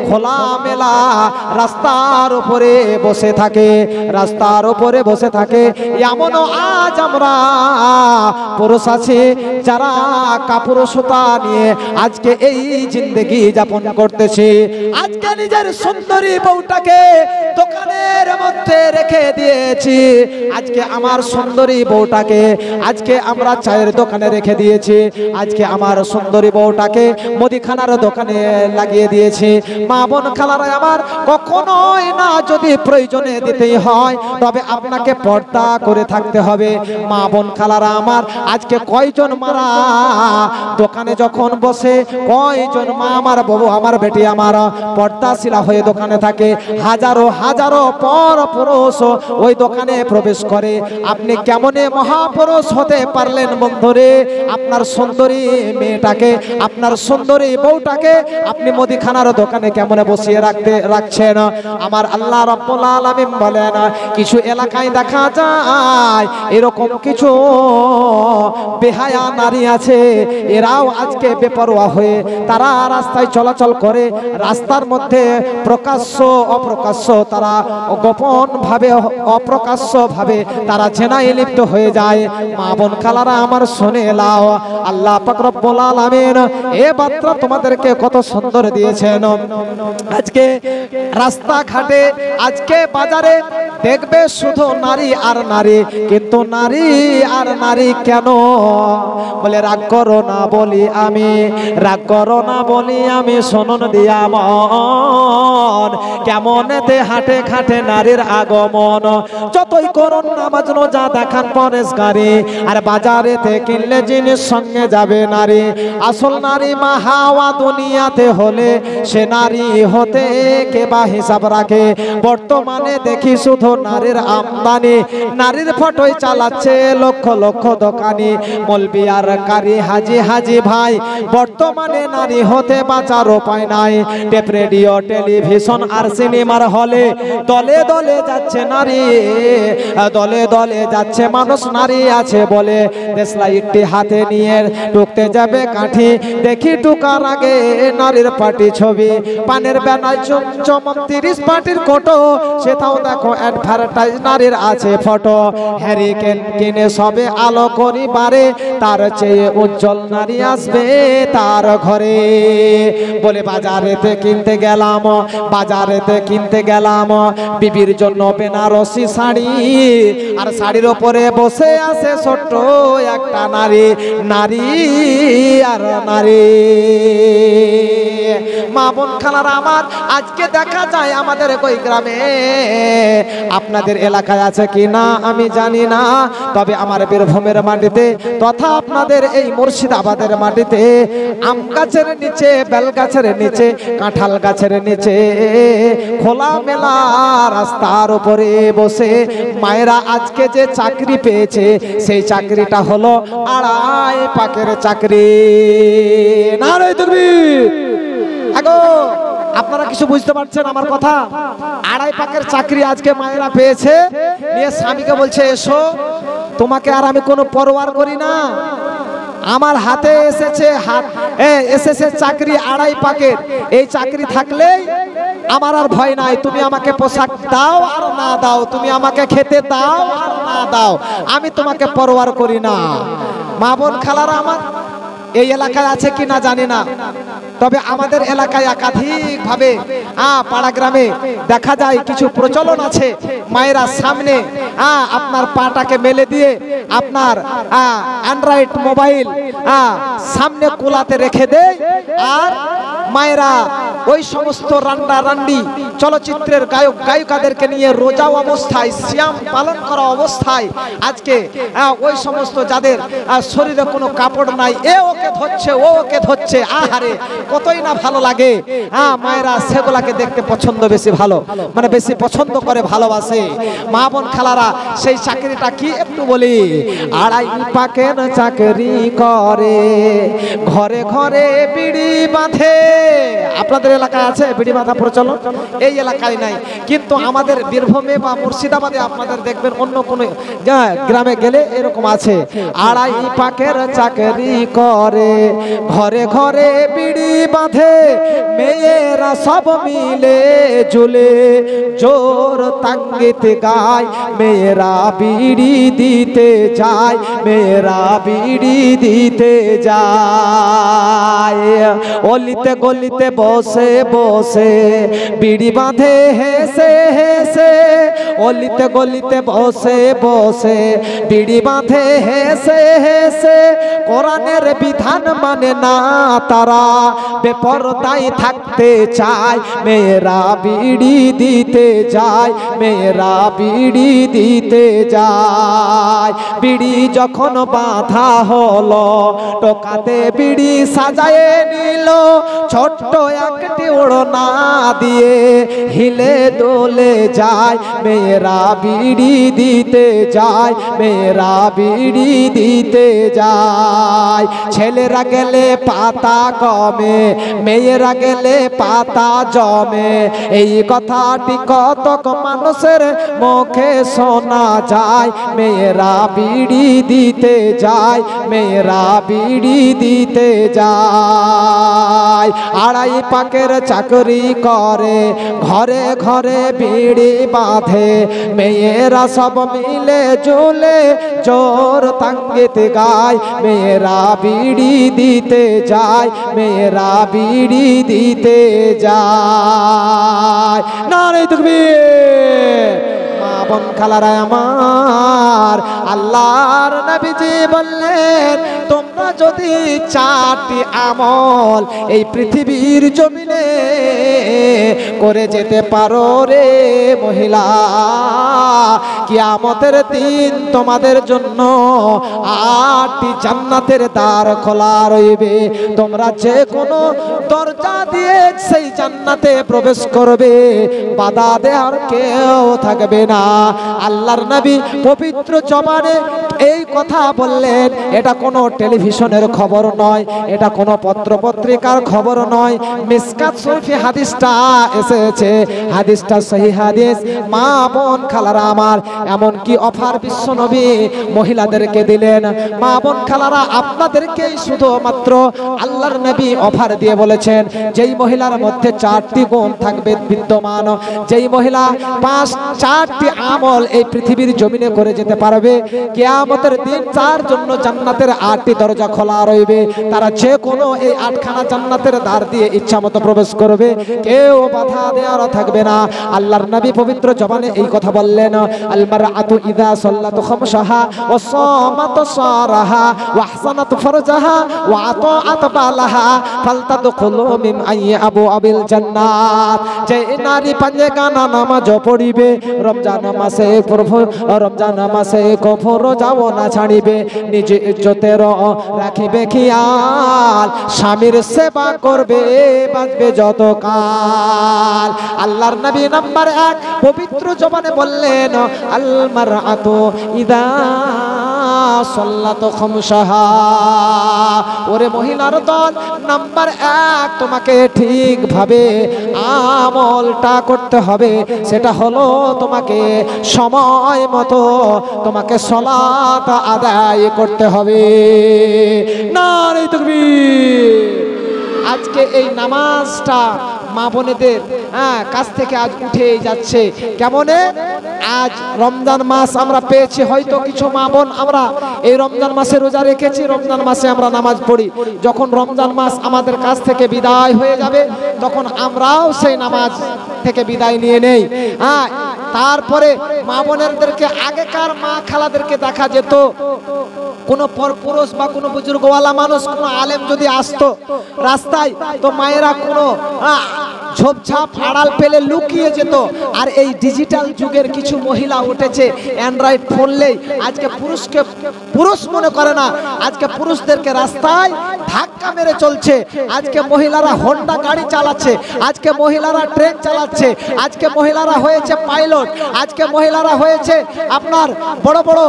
খোলা মেলা রাস্তার উপরে বসে থাকে, রাস্তার উপরে বসে থাকে। এমনও আজ আমরা পুরুষ আছি যারা কাপুরুষতা নিয়ে আজকে এই জিন্দেগি যাপন করতেছি। আজকে নিজের সুন্দরী বউটাকে দোকানের মধ্যে রেখে দিয়েছি, আজকে আমার সুন্দরী বউটাকে আজকে আমরা চায়ের দোকানে রেখে দিয়েছি, আজকে আমার সুন্দরী বউটাকে মুদিখানার দোকানে লাগিয়ে দিয়েছি। মা বোন খালারা আমার, কখনোই না, যদি প্রয়োজনে দিতেই হয় তবে আপনাকে পর্দা করে থাকতে হবে। মা বোন খালারা আমার, আজকে কয়জন মারা দোকানে যখন বসে, কয়জন মা আমার, বাবু আমার, বেটি আমার পর্দাশীলা হয়ে দোকানে থাকে। হাজারো হাজারো পর পুরুষ ওই দোকানে প্রবেশ করে। আপনি কেমনে মহাপুরুষ হতে পারলেন বন্ধুরে? আপনার সুন্দরী মেয়েটাকে, আপনার সুন্দরী বউটাকে আপনি মুদিখানার দোকানে কেমনে বসিয়ে রাখছেন? আমার আল্লাহ রাব্বুল আলামিন বলেন, কিছু এলাকায় দেখা যায় এরকম কিছু বেহায়া নারী আছে, এরাও আজকে বেপরোয়া হয়ে তারা রাস্তায় চলাচল করে। রাস্তার মধ্যে প্রকাশ্য অপ্রকাশ্য তারা গোপন ভাবে, অপ্রকাশ্য ভাবে তারা জেনায় লিপ্ত হয়ে যায়। মা বোন খালারা আমার, শুনে লাও, আল্লাহ পাক রব্বুল আলামিন এ বার্তা তোমাদেরকে কত সুন্দর দিয়েছেন। আজকে রাস্তাঘাটে, আজকে বাজারে দেখবে শুধু নারী আর নারী, কিন্তু নারী আর নারী কেন? বলে রাগ করো না বলি আমি, রাগ করো না বলি আমি, শুনুন দিয়া মন, কেমনেতে হাটে ঘাটে নারীর আগমন। যতই করুন নামাজ রোজা দেখান পরেশগারি, আর বাজারেতে কিনলে জিনিস সঙ্গে যাবে নারী। আসল নারী মা হাওয়া দুনিয়াতে হলে সে নারী হতে কে বা হিসাব রাখে? বর্তমানে দেখি শুধু নারীর আমদানি, নারীর ফটোই চালাচ্ছে লক্ষ লক্ষ দোকানি। মলবি আর কারি, হাজি হাজি ভাই, বর্তমানে নারী হতে বাঁচার উপায় নাই। টেপ রেডিও, টেলিভিশন আর সিনেমার হলে দলে দলে যাচ্ছে নারী, দলে দলে যাচ্ছে মানুষ নারী আছে বলে। দেশলাইটটি হাতে নিয়ে ঢুকতে যাবে কাঠি, দেখি ঢুকার আগে নারীর পার্টি ছবি। পানের বেনায় চমচম 30 পার্টির কোটো, সেটাও দেখো অ্যাডভার্টাইজ নারীর আছে ফটো। হ্যারিকেন কিনে সবে আলো করি বারে, তার চেয়ে চেয়ে উজ্জ্বল নারী আসবে তার ঘরে। বলে বাজারেতে কিনতে গেলাম বিবির জন্য বেনারসি শাড়ি, আর শাড়ির ওপরে বসে আছে ছোট্ট একটা নারী আর নারী। মা বোন খালারা আমার, আজকে দেখা যায় আমাদের ওই গ্রামে, আপনাদের এলাকায় আছে কি না আমি জানি না, তবে আমার বীরভূমের মাটিতে তথা আপনাদের এই মুর্শিদাবাদের মাটিতে আম গাছের নিচে, বেল গাছের নিচে, কাঁঠাল গাছের নিচে, খোলা মেলা রাস্তার উপরে বসে মায়েরা আজকে যে চাকরি পেয়েছে সেই চাকরিটা হলো আড়াই পাকের চাকরি। নারে তাকবীর। আগো আপনারা কিছু বুঝতে পারছেন আমার কথা? আড়াই পাকের চাকরি আজকে মায়েরা পেয়েছে, নিয়ে স্বামীকে বলছে এসো, তোমাকে আর আমি কোনো পরোয়ার করি না, আমার হাতে এসেছে চাকরি আড়াই পাকের, এই চাকরি থাকলেই আমার আর ভয় নাই, তুমি আমাকে পোশাক দাও আর না দাও, তুমি আমাকে খেতে দাও আর না দাও, আমি তোমাকে পরোয়ার করি না। মা বোন খালারা আমার, এই এলাকায় আছে কি না জানি না, তবে আমাদের এলাকায় একাধিক ভাবে পাড়া গ্রামে দেখা যায় কিছু প্রচলন আছে, মায়েরা সামনে আপনার পাটাকে মেলে দিয়ে আপনার অ্যান্ড্রয়েড মোবাইল সামনে কোলাতে রেখে দেয়, আর মায়েরা ওই সমস্ত রান্ডি চলচ্চিত্রের গায়ক গায়িকাদেরকে নিয়ে রোজা অবস্থায়, সিয়াম পালন করা অবস্থায় আজকে ওই সমস্ত যাদের শরীরে কোনো কাপড় নাই, এ ওকে ধরছে ও ওকে ধরছে, আহারে কতই না ভালো লাগে। মায়েরা সেগুলাকে দেখতে বেশি পছন্দ করে, ভালোবাসে। মা বোন খালারা, সেই চাকরিটা কি একটু বলি, আড়াই পাকের চাকরি করে, ঘরে ঘরে বিড়ি বাঁধে। আপনাদের এলাকায় আছে বিড়ি বাঁধা প্রচলন? এই এলাকায় নাই, কিন্তু আমাদের বীরভূমে বা মুর্শিদাবাদে আপনাদের দেখবেন অন্য কোনো গ্রামে গেলে এরকম আছে। আড়াই পাকের চাকরি করে, ঘরে ঘরে বিড়ি বাঁধে, মেয়েরা সব মিলে ঝুলে জোর তাঙ্গিত গায়, মেয়েরা বিড়ি দিতে যায়, মেয়েরা বিড়ি দিতে যায়। অলিতে গলিতে বসে বসে বিড়ি বাঁধে হেসে হেসে, অলিতে গলিতে বসে বসে বিড়ি বাঁধে হেসে হেসে, কোরআনের বিধান মানে না তারা, বেপরদায় থাকতে চায়, মেয়েরা বিড়ি দিতে যায়, মেয়েরা বিড়ি দিতে যায়। বিড়ি যখন বাঁধা হলো, টোকাতে বিড়ি সাজায়ে নিল, ছোট্ট একটি ওড়না দিয়ে হিলে দোলে যায়, মেয়েরা বিড়ি দিতে যায়, মেয়েরা বিড়ি দিতে যায়। ছেলেরা গেলে পাতা কমে, মেয়েরা গেলে পাতা জমে, এই কথাটি কতক মানুষের মুখে শোনা যায়, মেয়েরা বিড়ি দিতে যায়, মেয়েরা বিড়ি দিতে যায়। আড়াই পাকের চাকরি করে, ঘরে ঘরে বিড়ি বাঁধে, মেয়েরা সব মিলে ঝুলে জোর তাঙ্গিত গায়, মেয়েরা বিড়ি দিতে যায়, মেয়েরা বিড়ি দিতে যায়। নারে তাকবীর। মা বোন খালারা আমার, আল্লাহর নবীজি বললেন, তোমরা যদি চারটি আমল এই পৃথিবীর জমিনে করে যেতে পারো রে মহিলা, কিয়ামতের দিন তোমাদের জন্য 8টি জান্নাতের দ্বার খোলা রইবে, তোমরা যে কোনো দরজা দিয়ে সেই জান্নাতে প্রবেশ করবে, বাধা দেওয়ার কেউ থাকবে না। আল্লাহর নবী পবিত্র জবানে এই কথা বললেন, এটা কোনো টেলিভিশনের খবর নয়, এটা কোনো পত্রপত্রিকার খবর নয়, মিসকাত শরীফে হাদিসটা এসেছে, হাদিসটা সহিহ হাদিস। মা বোন খালারা আমার, এমন কি অফার বিশ্ব নবী মহিলাদেরকে দিলেন। মা বোন খালারা, আপনাদেরকেই শুধুমাত্র আল্লাহর নবী অফার দিয়ে বলেছেন, যেই মহিলার মধ্যে চারটি গুণ থাকবে বিদ্যমান। যেই মহিলা চারটি আমল এই পৃথিবীর জমিনে করে যেতে পারবে, কিয়ামতের দিন তার জন্য জান্নাতের 8টি দরজা খোলা রইবে। তারা যে কোনো এই 8খানা জান্নাতের দ্বার দিয়ে ইচ্ছা মতো প্রবেশ করবে, কেউ বাধা দেওয়ার থাকবে না। আল্লাহর নবী পবিত্র জবানে এই কথা বললেন, আল মারআতু ইযা সাল্লাত খামসাহা ওয়া সামাত সারাহা ওয়া আহসানাত ফারজাহা ওয়া আতাআত বালাহা ফালতাদখুলু মিন আইয়ি আবওয়াবিল জান্নাত। যে নারী পাঁচে গানা নামাজ পড়িবে, রমজান মাসে কফর যাও না ছাড়িবে, নিজে ইজ্জতের রাখিবে খেয়াল, স্বামীর সেবা করবে, বাঁচবে যতকাল। আল্লাহর নবী নাম্বার 1 পবিত্র জবানে বললেন, আল মারআতু ইযা সাল্লাত খামসাহা। ওরে মহিলার দল, নাম্বার 1 তোমাকে ঠিকভাবে আমলটা করতে হবে। সেটা হলো তোমাকে সময় মতো তোমাকে সালাত আদায় করতে হবে। নারে তাকবীর। আজকে এই নামাজটা মা বোনেদের কাছ থেকে আজ উঠে যাচ্ছে। কেমনে? আজ রমজান মাস আমরা পেয়েছি, হয়তো কিছু মা বোন আমরা এই রমজান মাসে রোজা রেখেছি, রমজান মাসে আমরা নামাজ পড়ি। যখন রমজান মাস আমাদের কাছ থেকে বিদায় হয়ে যাবে, তখন আমরাও সেই নামাজ থেকে বিদায় নিয়ে নেই। তারপরে মা বোনেরদেরকে, আগেকার মা খালাদেরকে দেখা যেত, কোনো পরপুরুষ বা কোনো বুজুর্গওয়ালা মানুষ, কোনো আলেম যদি আসতো রাস্তায়, তো মায়েরা কোনো ঝোপঝাপ আড়াল পেলে লুকিয়ে যেত। আর এই ডিজিটাল যুগের কিছু মহিলা উঠেছে, অ্যান্ড্রয়েড ফোনলেই আজকে পুরুষকে পুরুষ মনে করে না, আজকে পুরুষদেরকে রাস্তায় ধাক্কা মেরে চলছে। আজকে মহিলারা হোন্ডা গাড়ি চালাচ্ছে, আজকে মহিলারা ট্রেন চালাচ্ছে, আজকে মহিলারা হয়েছে পাইলট, আজকে মহিলারা হয়েছে আপনার বড় বড়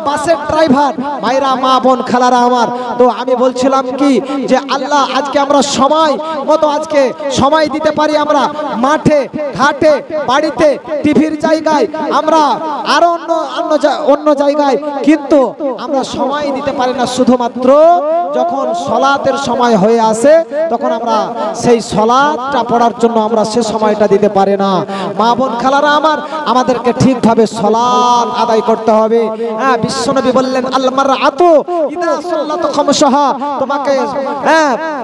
বাসের ড্রাইভার। ভাইরা, মা বোন খালারা আমার, তো আমি বলছিলাম কি যে আল্লাহ আজকে আমরা সময় মতো আজকে সময় দিতে পারি, আমরা মাঠে ঘাটে বাড়িতে টিভির জায়গায় আমরা আরো অন্য জায়গায়, কিন্তু আমরা সময় দিতে পারি না। শুধুমাত্র যখন সলাতের সময় হয়ে আসে, তখন আমরা সেই সলাতটা পড়ার জন্য আমরা সে সময়টা দিতে পারি না। মা বোন খালারা আমার, আমাদেরকে ঠিকভাবে সলাত আদায় করতে হবে। বিশ্বনবী বললেন, আল মারআতু ইযা সাল্লাত খামসাহা,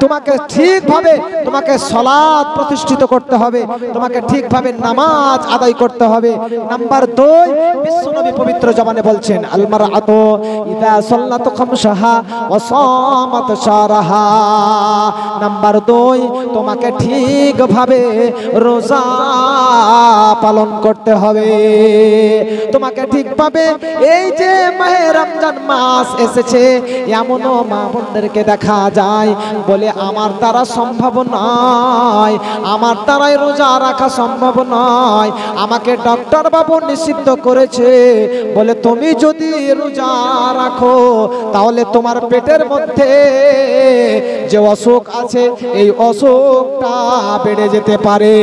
তোমাকে ঠিকভাবে তোমাকে সলাত প্রতিষ্ঠিত করতে হবে, তোমাকে ঠিকভাবে নামাজ আদায় করতে হবে। নাম্বার 2 বিশ্বনবী পবিত্র জবানে বলছেন, আল মারআতু ইযা সাল্লাত খামসাহা ওয়া সামাত শারাহা। নাম্বার 2 তোমাকে ঠিকভাবে রোজা পালন করতে হবে, তোমাকে ঠিকভাবে। এই যে মাহে রমজান মাস এসেছে, এমনও মা বোনদেরকে দেখা যায় বলে আমার দ্বারা সম্ভব নয়, আমার দ্বারাই রোজা রাখা সম্ভব নয়, আমাকে ডক্টর বাবু নিষিদ্ধ করেছে, বলে তুমি যদি রোজা রাখো তাহলে তোমার পেটের মধ্যে যে অসুখ আছে এই অসুখটা বেড়ে যেতে পারে।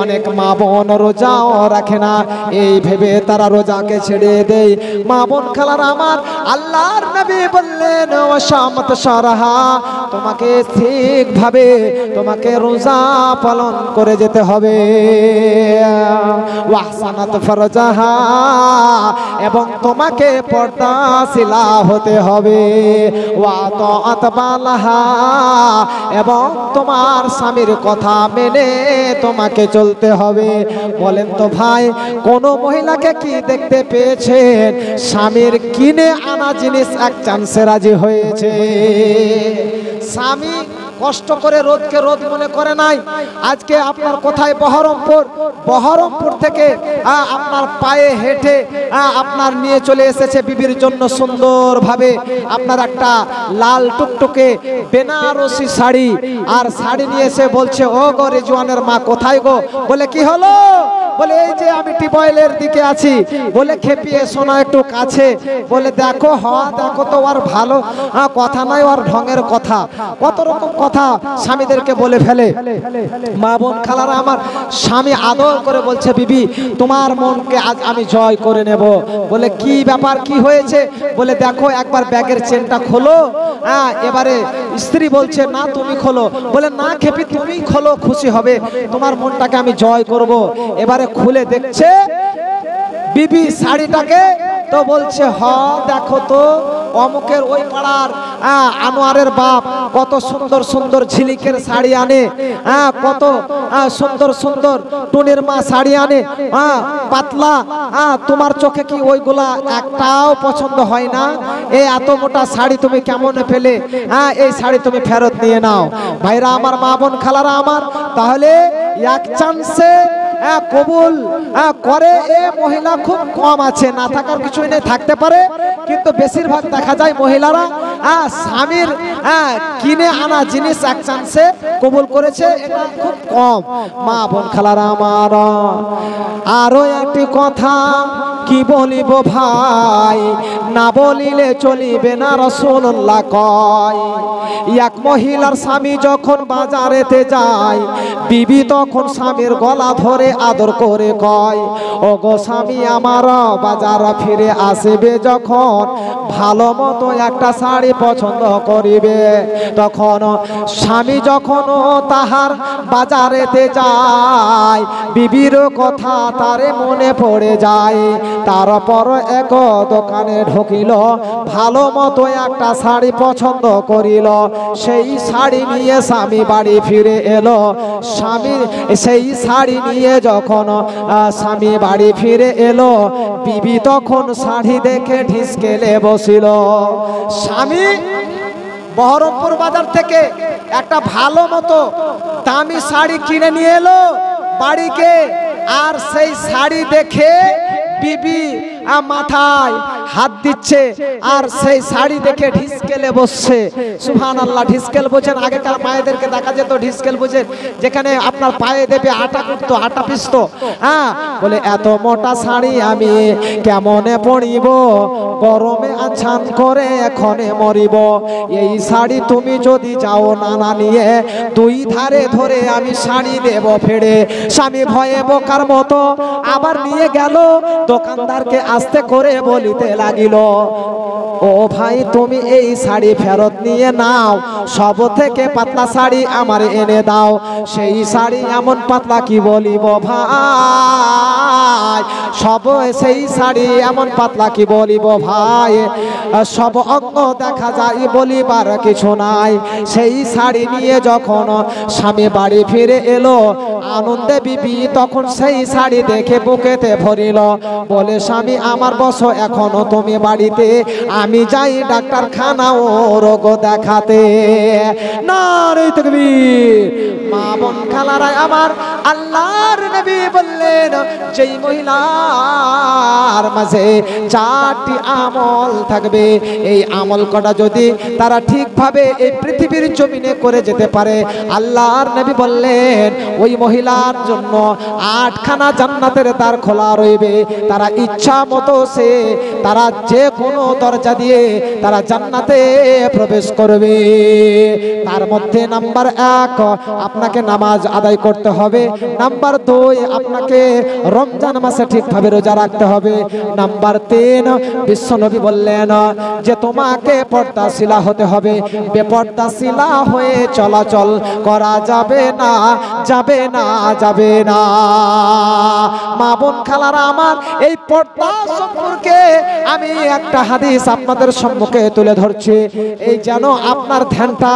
অনেক মা বোন রোজাও রাখে না, এই ভেবে তারা রোজাকে ছেড়ে দেয়। মা বোন খালার আমার, আল্লাহর নবী বললেন, ওয়াশামাত শারাহা, তোমাকে ঠিকভাবে তোমাকে রোজা পালন করে যেতে হবে। ওয়াহসানাত ফারজাহা, এবং তোমাকে পর্দাশীলা হতে হবে। ওয়া তাআত বালাহা, এবং তোমার স্বামীর কথা মেনে তোমাকে চলতে হবে। বলেন তো ভাই, কোন মহিলাকে কি দেখতে পেয়েছেন স্বামীর কিনে আনা জিনিস এক চান্সে রাজি হয়েছে? স্বামী কষ্ট করে রোদকে রোদ মনে করে নাই। আজকে আপনার কোথায় বহরমপুর থেকে আপনার পায়ে হেঁটে আপনার নিয়ে চলে এসেছে বিবির জন্য সুন্দরভাবে আপনার একটা লাল টুকটুকে বেনারসি শাড়ি, আর শাড়ি নিয়ে এসে বলছে, ও গো রেজওয়ানের মা কোথায় গো? বলে কি হলো? বলে এই যে আমি টিউবওয়েলের দিকে আছি, বলে খেপিয়ে শোনা একটু কাছে, বলে দেখো দেখো তো ওর ভালো কথা নয়, ওর ঢঙের কথা, কত রকম কথা স্বামীদেরকে বলে ফেলে। মা বোন খালারা আমার, স্বামী আদর করে বলছে বিবি তোমার মনকে আজ আমি জয় করে নেব। বলে কি ব্যাপার, কি হয়েছে? বলে দেখো একবার ব্যাগের চেনটা খোলো। এবারে স্ত্রী বলছে না তুমি খোলো। বলে না খেপি তুমি খোলো, খুশি হবে, তোমার মনটাকে আমি জয় করব। এবারে খুলে দেখছে বিবি শাড়িটাকে, তো বলছে দেখো তো অমুকের ওই পাড়ার আনোয়ারের বাপ কত সুন্দর সুন্দর ঝিলিকের শাড়ি আনে, কত সুন্দর সুন্দর টুনির মা শাড়ি আনে, পাতলা, তোমার চোখে কি ওইগুলা একটাও পছন্দ হয় না? এই এত মোটা শাড়ি তুমি কেমন পেলে? এই শাড়ি তুমি ফেরত নিয়ে নাও। ভাইরা আমার, মা বোন খালারা আমার, তাহলে এক চান্সে কবুল করে এ মহিলা খুব কম আছে, না থাকার কিছুই নেই, থাকতে পারে, কিন্তু বেশিরভাগ দেখা যায় মহিলারা স্বামীর কিনে আনা জিনিস এক চান্সে কবুল করেছে, এটা খুব কম। মা বোন খালারা আমার, আরো একটি কথা কি বলিব ভাই, না বলিলে চলিবে না, রাসূলুল্লাহ কয় এক মহিলার স্বামী যখন বাজারেতে যায়, বিবি তখন স্বামীর গলা ধরে আদর করে কয় ও গো স্বামী আমার, বাজার ফিরে আসবে যখন ভালো মতো একটা শাড়ি পছন্দ করিবে। তখন স্বামী যখন তাহার বাজারেতে যায়, বিবির কথা তারে মনে পড়ে যায়। তারপর এক দোকানে ঢুকিল, ভালো মতো একটা শাড়ি পছন্দ করিল, সেই শাড়ি নিয়ে স্বামী বাড়ি ফিরে এলো। স্বামী সেই শাড়ি নিয়ে যখন স্বামী বাড়ি ফিরে এলো, বিবি তখন শাড়ি দেখে ঢিসকেলে বসিল। স্বামী বহরমপুর বাজার থেকে একটা ভালো মতো দামি শাড়ি কিনে নিয়ে এলো বাড়িকে, আর সেই শাড়ি দেখে বিবি মাথায় হাত দিচ্ছে, আর সেই শাড়ি দেখে ঢিসকেলে বসছে। সুবহানাল্লাহ। ঢিসকেল বোঝেন? আগেকার মায়েদেরকে দেখা যেত ঢিসকেল বোঝেন, যেখানে আপনার পায়ে দেবে আটা কুটতো, আটা পিসতো। বলে এত মোটা শাড়ি আমি কেমনে পরিব, গরমে আছান করে এখনে মরিব। এই শাড়ি তুমি যদি যাও না নিয়ে, দুই ধারে ধরে আমি শাড়ি দেব ফেড়ে। স্বামী ভয়ে বোকার মতো আবার নিয়ে গেল, দোকানদারকে আস্তে করে বলিতে লাগিল ও ভাই তুমি এই শাড়ি ফেরত নিয়ে নাও, সব থেকে পাতলা শাড়ি আমার এনে দাও। সেই শাড়ি এমন পাতলা কি বলিব ভাই, সব সেই শাড়ি এমন পাতলা কি বলিব ভাই, সব অঙ্গ দেখা যায় বলিবার কিছু নাই। সেই শাড়ি নিয়ে যখন স্বামী বাড়ি ফিরে এলো, আনন্দে বিবি তখন সেই শাড়ি দেখে বুকেতে ভরিল। বলে স্বামী আমার বসো এখনো তুমি বাড়িতে, আমি যাই ডাক্তারখানা ও রোগ দেখাতে। নারে তাকবীর। মা বোন খালারা আমার, আল্লাহর নবী বললেন যেই মহিলার মাঝে চারটি আমল থাকবে, এই আমল কটা যদি তারা ঠিকভাবে এই পৃথিবীর জমিনে করে যেতে পারে, আল্লাহর নবী বললেন ওই মহিলার জন্য 8খানা জান্নাতের দ্বার খোলা রইবে। তারা ইচ্ছা মতো তারা যে কোনো দরজা দিয়ে তারা জান্নাতে প্রবেশ করবে। তার মধ্যে নাম্বার 1 আপনাকে নামাজ আদায় করতে হবে, নাম্বার 2 আপনাকে রমজান মাসে ঠিকভাবে রোজা রাখতে হবে, নাম্বার 3 বিশ্বনবী বললেন যে তোমাকে পর্দাশীলা হতে হবে, বেপর্দাশীলা হয়ে চলাচল করা যাবে না, যাবে না, যাবে না। মা বোন খালারা আমার, এই পর্দা সম্পর্কে আমি একটা হাদিস আপনাদের সম্মুখে তুলে ধরছি, এই যেন আপনার ধ্যানটা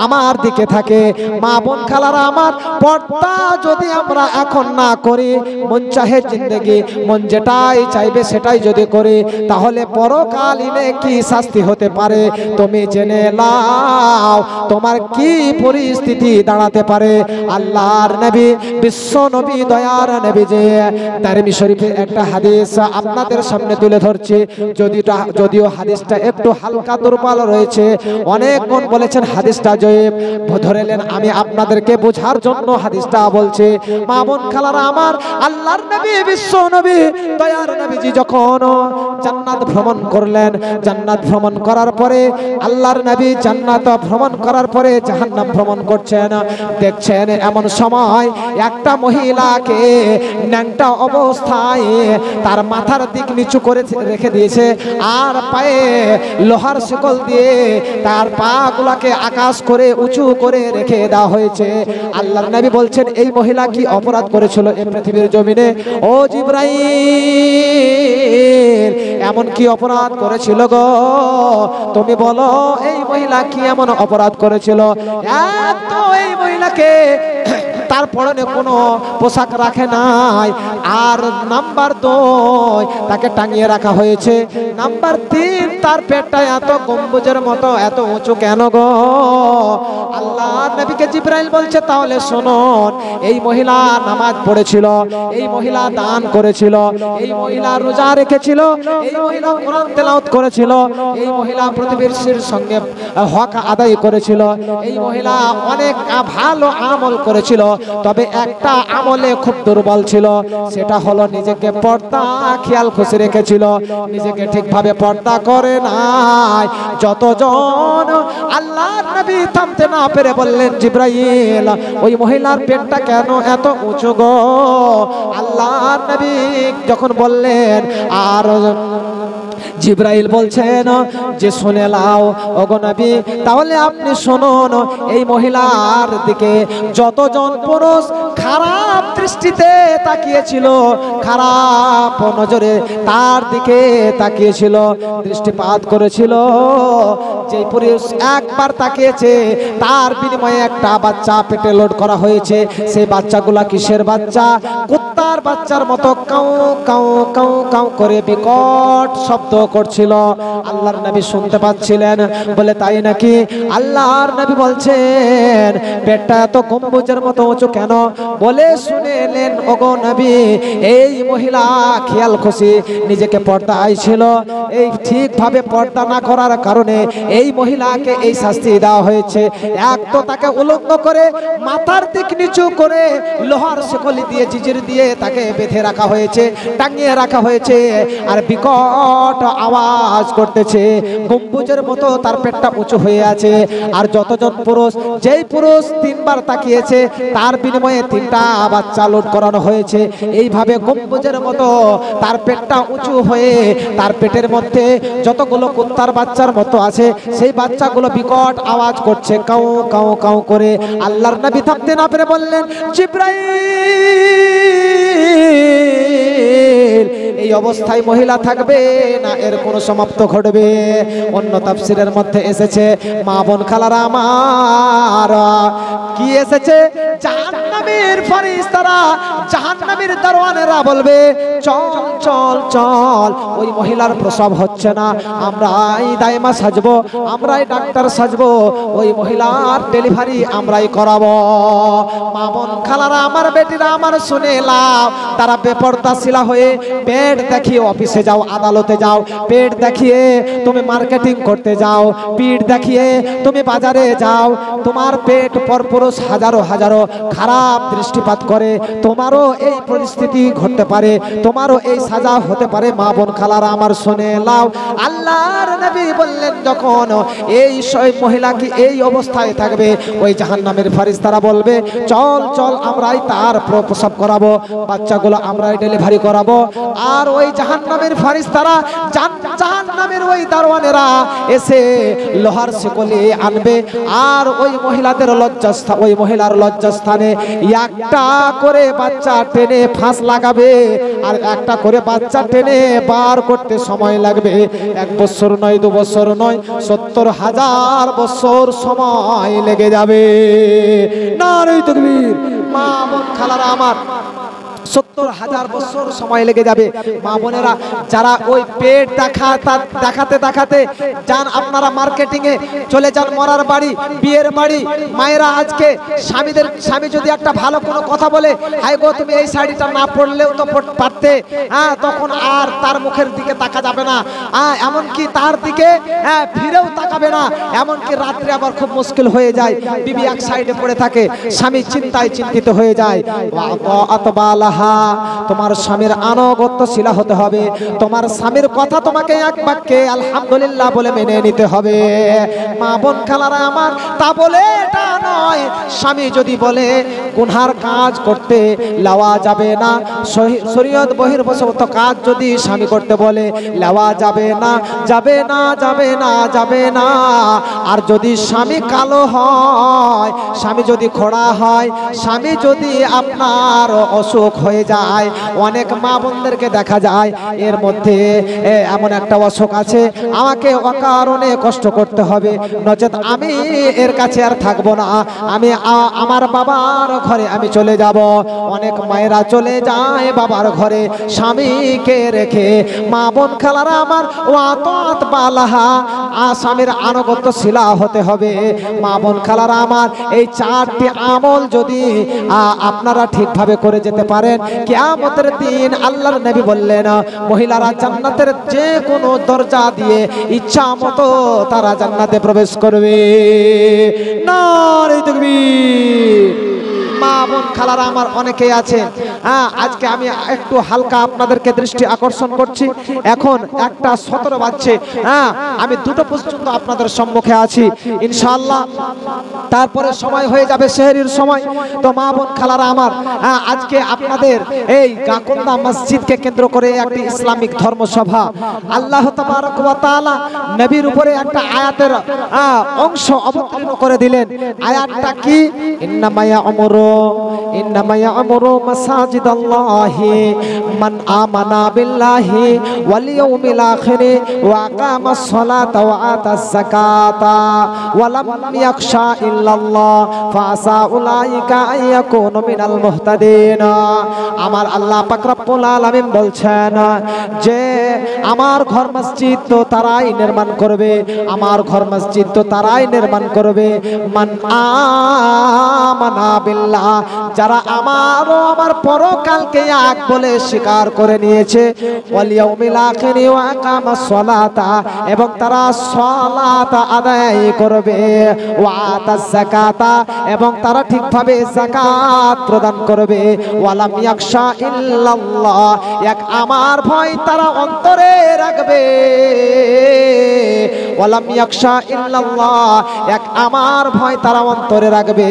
আমার দিকে থাকে। মা বোন খালারা আমার, পর্দা যদি আমরা এখন না করি, মন চাহে জিন্দেগি, মন যেটাই চাইবে সেটাই যদি করি, তাহলে পরকালীনে কি শাস্তি হতে পারে তুমি জেনে নাও, তোমার কি পরিস্থিতি দাঁড়াতে পারে। আল্লাহর নবী, বিশ্ব নবী, দয়ার নবী যে তারমি শরীফের একটা হাদিস আপনাদের সামনে তুলে ধরছে, যদিও হাদিসটা একটু হালকা দুর্বল রয়েছে, অনেকজন বলেছেন হাদিসটা জয়ীফ, ধরেলেন আমি আপনাদেরকে বোঝার জন্য হাদিসটা বলছি। হয়েছে। মা বোন খালারা আমার, আল্লাহর নবী বিশ্ব নবী দয়ার নবীজি যখন জান্নাত ভ্রমণ করলেন, জান্নাত ভ্রমণ করার পরে আল্লাহর নবী জান্নাত ভ্রমণ করার পরে জাহান্নাম ভ্রমণ করছেন। দেখছেন এমন সময় একটা মহিলাকে ন্যাংটা অবস্থায় তার মাথার দিক নিচু করে রেখে দিয়েছে, আর পায়ে লোহার শিকল দিয়ে তার পা গুলাকে আকাশ করে উঁচু করে রেখে দেওয়া হয়েছে। আল্লাহর নবী বলছেন, এই মহিলা কি অপরাধ করেছিল এই পৃথিবীর জমিনে? ও জিবরাইল, এমন কি অপরাধ করেছিল গো? তুমি বলো এই মহিলা কি এমন অপরাধ করেছিল? এত এই মহিলাকে তার পরনে কোনো পোশাক রাখে নাই। আর নাম্বার 2 তাকে টাঙিয়ে রাখা হয়েছে। নাম্বার 3 তার পেটটা এত গম্বুজের মতো এত উঁচু কেন গো? আল্লাহ নবীকে জিবরাইল বলছে, তাহলে শুনুন, এই মহিলা নামাজ পড়েছিল, এই মহিলা দান করেছিল, এই মহিলা রোজা রেখেছিল, এই মহিলা কোরআন তেলাওয়াত করেছিল, এই মহিলা প্রতিবেশীর সঙ্গে হক আদায় করেছিল, এই মহিলা অনেক ভালো আমল করেছিল। তবে একটা আমলে খুব দুর্বল ছিল, সেটা হলো নিজেকে পর্দা খেয়াল খুশি রেখেছিল, নিজেকে ঠিকভাবে পর্দা করে নাই। যতজন আল্লাহর নবী থামতে না পেরে বললেন, জিবরাইল ওই মহিলার পেটটা কেন এত উঁচু গো? আল্লাহর নবী যখন বললেন, আর জিবরাইল বলছেন যে শুনে লাও ওগো নবী, তাহলে আপনি শুনুন, এই মহিলার দিকে যতজন পুরুষ খারাপ দৃষ্টিতে তাকিয়েছিল, খারাপ নজরে তার দিকে তাকিয়েছিল, দৃষ্টিপাত করেছিল, যে পুরুষ একবার তাকিয়েছে তার বিনিময়ে একটা বাচ্চা পেটে লোড করা হয়েছে। সেই বাচ্চাগুলা কিসের বাচ্চা? কুত্তার বাচ্চার মতো কাউ কাউ কাউ কাউ করে বিকট শব্দ করছিল। আল্লাহর নবী শুনতে পাচ্ছিলেন। বলে তাই নাকি? আল্লাহর নবী বলছেন, পেটটা এত গম্বুজের মতো উঁচু কেন? বলে শুনেলেন, ওগো নবী, এই মহিলা খেয়াল খুশি নিজেকে পর্দায় ছিল, এই ঠিকভাবে পর্দা না করার কারণে এই মহিলাকে এই শাস্তি দেওয়া হয়েছে। এক তো তাকে উলঙ্গ করে মাথার দিক নিচু করে লোহার শিকলি দিয়ে জিজির দিয়ে তাকে বেঁধে রাখা হয়েছে, টাঙিয়ে রাখা হয়েছে, আর বিকট আওয়াজ করতেছে, গম্বুজের মতো তার পেটটা উঁচু হয়ে আছে। আর যতজন পুরুষ, যেই পুরুষ 3 বার তাকিয়েছে তার বিনিময়ে 3টা বাচ্চা লোড করানো হয়েছে। এইভাবে গম্বুজের মতো তার পেটটা উঁচু হয়ে তার পেটের মধ্যে যতগুলো কুত্তার বাচ্চার মতো আছে, সেই বাচ্চাগুলো বিকট আওয়াজ করছে, কাউ কাউ কাউ করে। আল্লাহর নবী থামতে না পেরে বললেন, জিবরাইল এই অবস্থায় মহিলা থাকবে না এর কোনো সমাপ্ত ঘটবে? অন্য তাফসিরের মধ্যে এসেছে, মা বোন খালারা আমার, কি এসেছে? জাহান্নামের ফেরেশতারা, জাহান্নামের দারোয়ানেরা বলবে, চল চল চল, ওই মহিলার প্রসব হচ্ছে না, আমরাই দাইমা সাজবো, আমরাই ডাক্তার সাজবো, ওই মহিলার ডেলিভারি আমরাই করাবো। মা বোন খালারা আমার, বেটিরা আমার, শুনে লাও, তারা বেপরদাশিলা হয়ে পেট দেখিয়ে অফিসে যাও, আদালতে যাও, পেট দেখিয়ে তুমি মার্কেটিং করতে যাও, পিঠ দেখিয়ে তুমি বাজারে যাও, তোমার পেট পর পুরুষ হাজারো হাজারো খারাপ দৃষ্টিপাত করে, তোমারও এই পরিস্থিতি ঘটতে পারে, তোমারও এই সাজা হতে পারে। মা বোন খালারা আমার শুনে লাও, আল্লাহর নবী বললেন, যখন এই মহিলা কি এই অবস্থায় থাকবে, ওই জাহান্নামের ফেরেশতারা বলবে, চল চল, আমরাই তার প্রসব করাবো, বাচ্চাগুলো আমরাই ডেলিভারি করাবো। আর ওই জাহান্নামের ফেরেশতারা, জাহান্নামের ওই দারোয়ানেরা এসে লোহার শিকলি আনবে, আর ওই মহিলাদের লজ্জাস্থান, ওই মহিলার লজ্জাস্থানে একটা করে বাচ্চা টেনে ফাঁস লাগাবে, আর একটা করে বাচ্চা টেনে বার করতে সময় লাগবে 1 বছর নয়, 2 বছর নয়, 70,000 বছর সময় লেগে যাবে। নারে তাকবীর। মা বোন খালারা আমার, 70,000 বছর সময় লেগে যাবে। মা বোনেরা যারা ওই পেট দেখাতে দেখাতে যান, আপনারা মার্কেটিং এ চলে যান, মরার বাড়ি, বিয়ের বাড়ি, মায়েরা আজকে স্বামী যদি একটা ভালো কোনো কথা বলে, হাই গো তুমি এই শাড়িটা না পরলেও তো পারতে, তখন আর তার মুখের দিকে তাকা যাবে না, এমনকি তার দিকে ফিরেও তাকাবে না। এমনকি রাত্রে আবার খুব মুশকিল হয়ে যায়, বিবি এক সাইডে পড়ে থাকে, স্বামী চিন্তায় চিন্তিত হয়ে যায়। তোমার স্বামীর আনুগত্যশীল হতে হবে, তোমার স্বামীর কথা তোমাকে এক বাক্যে আলহামদুলিল্লাহ বলে মেনে নিতে হবে। মা বোন খালারা আমার, তা বলে এটা নয় স্বামী যদি বলে গুনহার কাজ করতে লাওয়া যাবে না, শরীয়ত বহির্ভূত কাজ যদি স্বামী করতে বলে লাওয়া যাবে না, যাবে না, যাবে না, যাবে না। আর যদি স্বামী কালো হয়, স্বামী যদি খোড়া হয়, স্বামী যদি আপনার অসুখ হয়ে যায়, অনেক মা বোনদেরকে দেখা যায় এর মধ্যে এমন একটা অসুখ আছে, আমাকে অকারণে কষ্ট করতে হবে, নচেত আমি এর কাছে আর থাকবো না, আমি আমার বাবার ঘরে আমি চলে যাব। অনেক মায়েরা চলে যায় বাবার ঘরে স্বামীকে রেখে। মা বোন খালারা আমার, ওয়াতাত বালাহা, স্বামীর আনুগত্যশীল হতে হবে। মা বোন খালারা আমার, এই 4টি আমল যদি আপনারা ঠিকভাবে করে যেতে পারেন, কিয়ামতের দিন আল্লাহর নবী বললেন মহিলারা জান্নাতের যে কোনো দরজা দিয়ে ইচ্ছা মতো তারা জান্নাতে প্রবেশ করবে। নারে তাকবীর। মা বোন খালারা আমার অনেকেই আছে, আজকে আমি একটু হালকা আপনাদেরকে দৃষ্টি আকর্ষণ করছি। এখন 1:17 বাজছে, আমি 2টো পর্যন্ত আপনাদের সম্মুখে আছি ইনশাআল্লাহ, তারপরে সময় হয়ে যাবে সেহরির সময়। তো মা বোন খালারা আমার, আজকে আপনাদের এই গাকুন্দা মসজিদকে কেন্দ্র করে একটি ইসলামিক ধর্মসভা, আল্লাহ তাবারক ওয়া তাআলা নবীর উপরে একটা আয়াতের অংশ অবতীর্ণ করে দিলেন। আয়াতটা কি? ইন্নামা ইয়া'মুরু মাসাজিদাল্লাহি মান আমানা বিল্লাহি ওয়াল ইয়াউমিল আখির ওয়া আকামাস সালাতা ওয়া আতাস যাকাতা ওয়া লাম ইয়াখশা ইল্লাল্লাহ ফাসা উলাইকা আইয়াকুনু মিনাল মুহতাদিন। আমার আল্লাহ পাক রব্বুল আলামিন বলছেন যে আমার ঘর মসজিদ তো তারাই নির্মাণ করবে, আমার ঘর মসজিদ তো তারাই নির্মাণ করবে মান আমানা বিল্লাহ, যারা আমার পরকালকে এক বলে স্বীকার করে নিয়েছে, ওয়াল ইয়াউমিল আখির ওয়া আকামাস সালাতা, এবং তারা সালাত আদায় করবে, ওয়া আতাস যাকাতা, এবং তারা ঠিকভাবে যাকাত প্রদান করবে, ওয়া লাম ইয়াখশা ইল্লাল্লাহ, এক আমার ভয় তারা অন্তরে রাখবে, ওয়া লাম ইয়াখশা ইল্লাল্লাহ, এক আমার ভয় তারা অন্তরে রাখবে,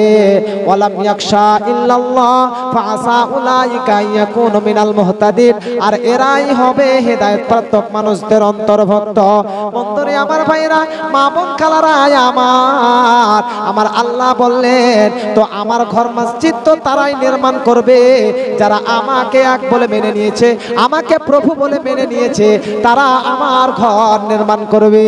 ওয়া লাম ইয়াখশা ইল্লাল্লাহ ফাসা উলাইকা ইয়াকুনু মিনাল মুহতাদিন, আর এরাই হবে হেদায়েত প্রাপ্ত মানুষদের অন্তর্ভুক্ত। বন্ধুরে আমার ভাইরা, মা বোন খালারা আমার আল্লাহ বললেন তো আমার ঘর মসজিদ তো তারাই নির্মাণ করবে যারা আমাকে এক বলে মেনে নিয়েছে, আমাকে প্রভু বলে মেনে নিয়েছে, তারা আমার ঘর নির্মাণ করবে।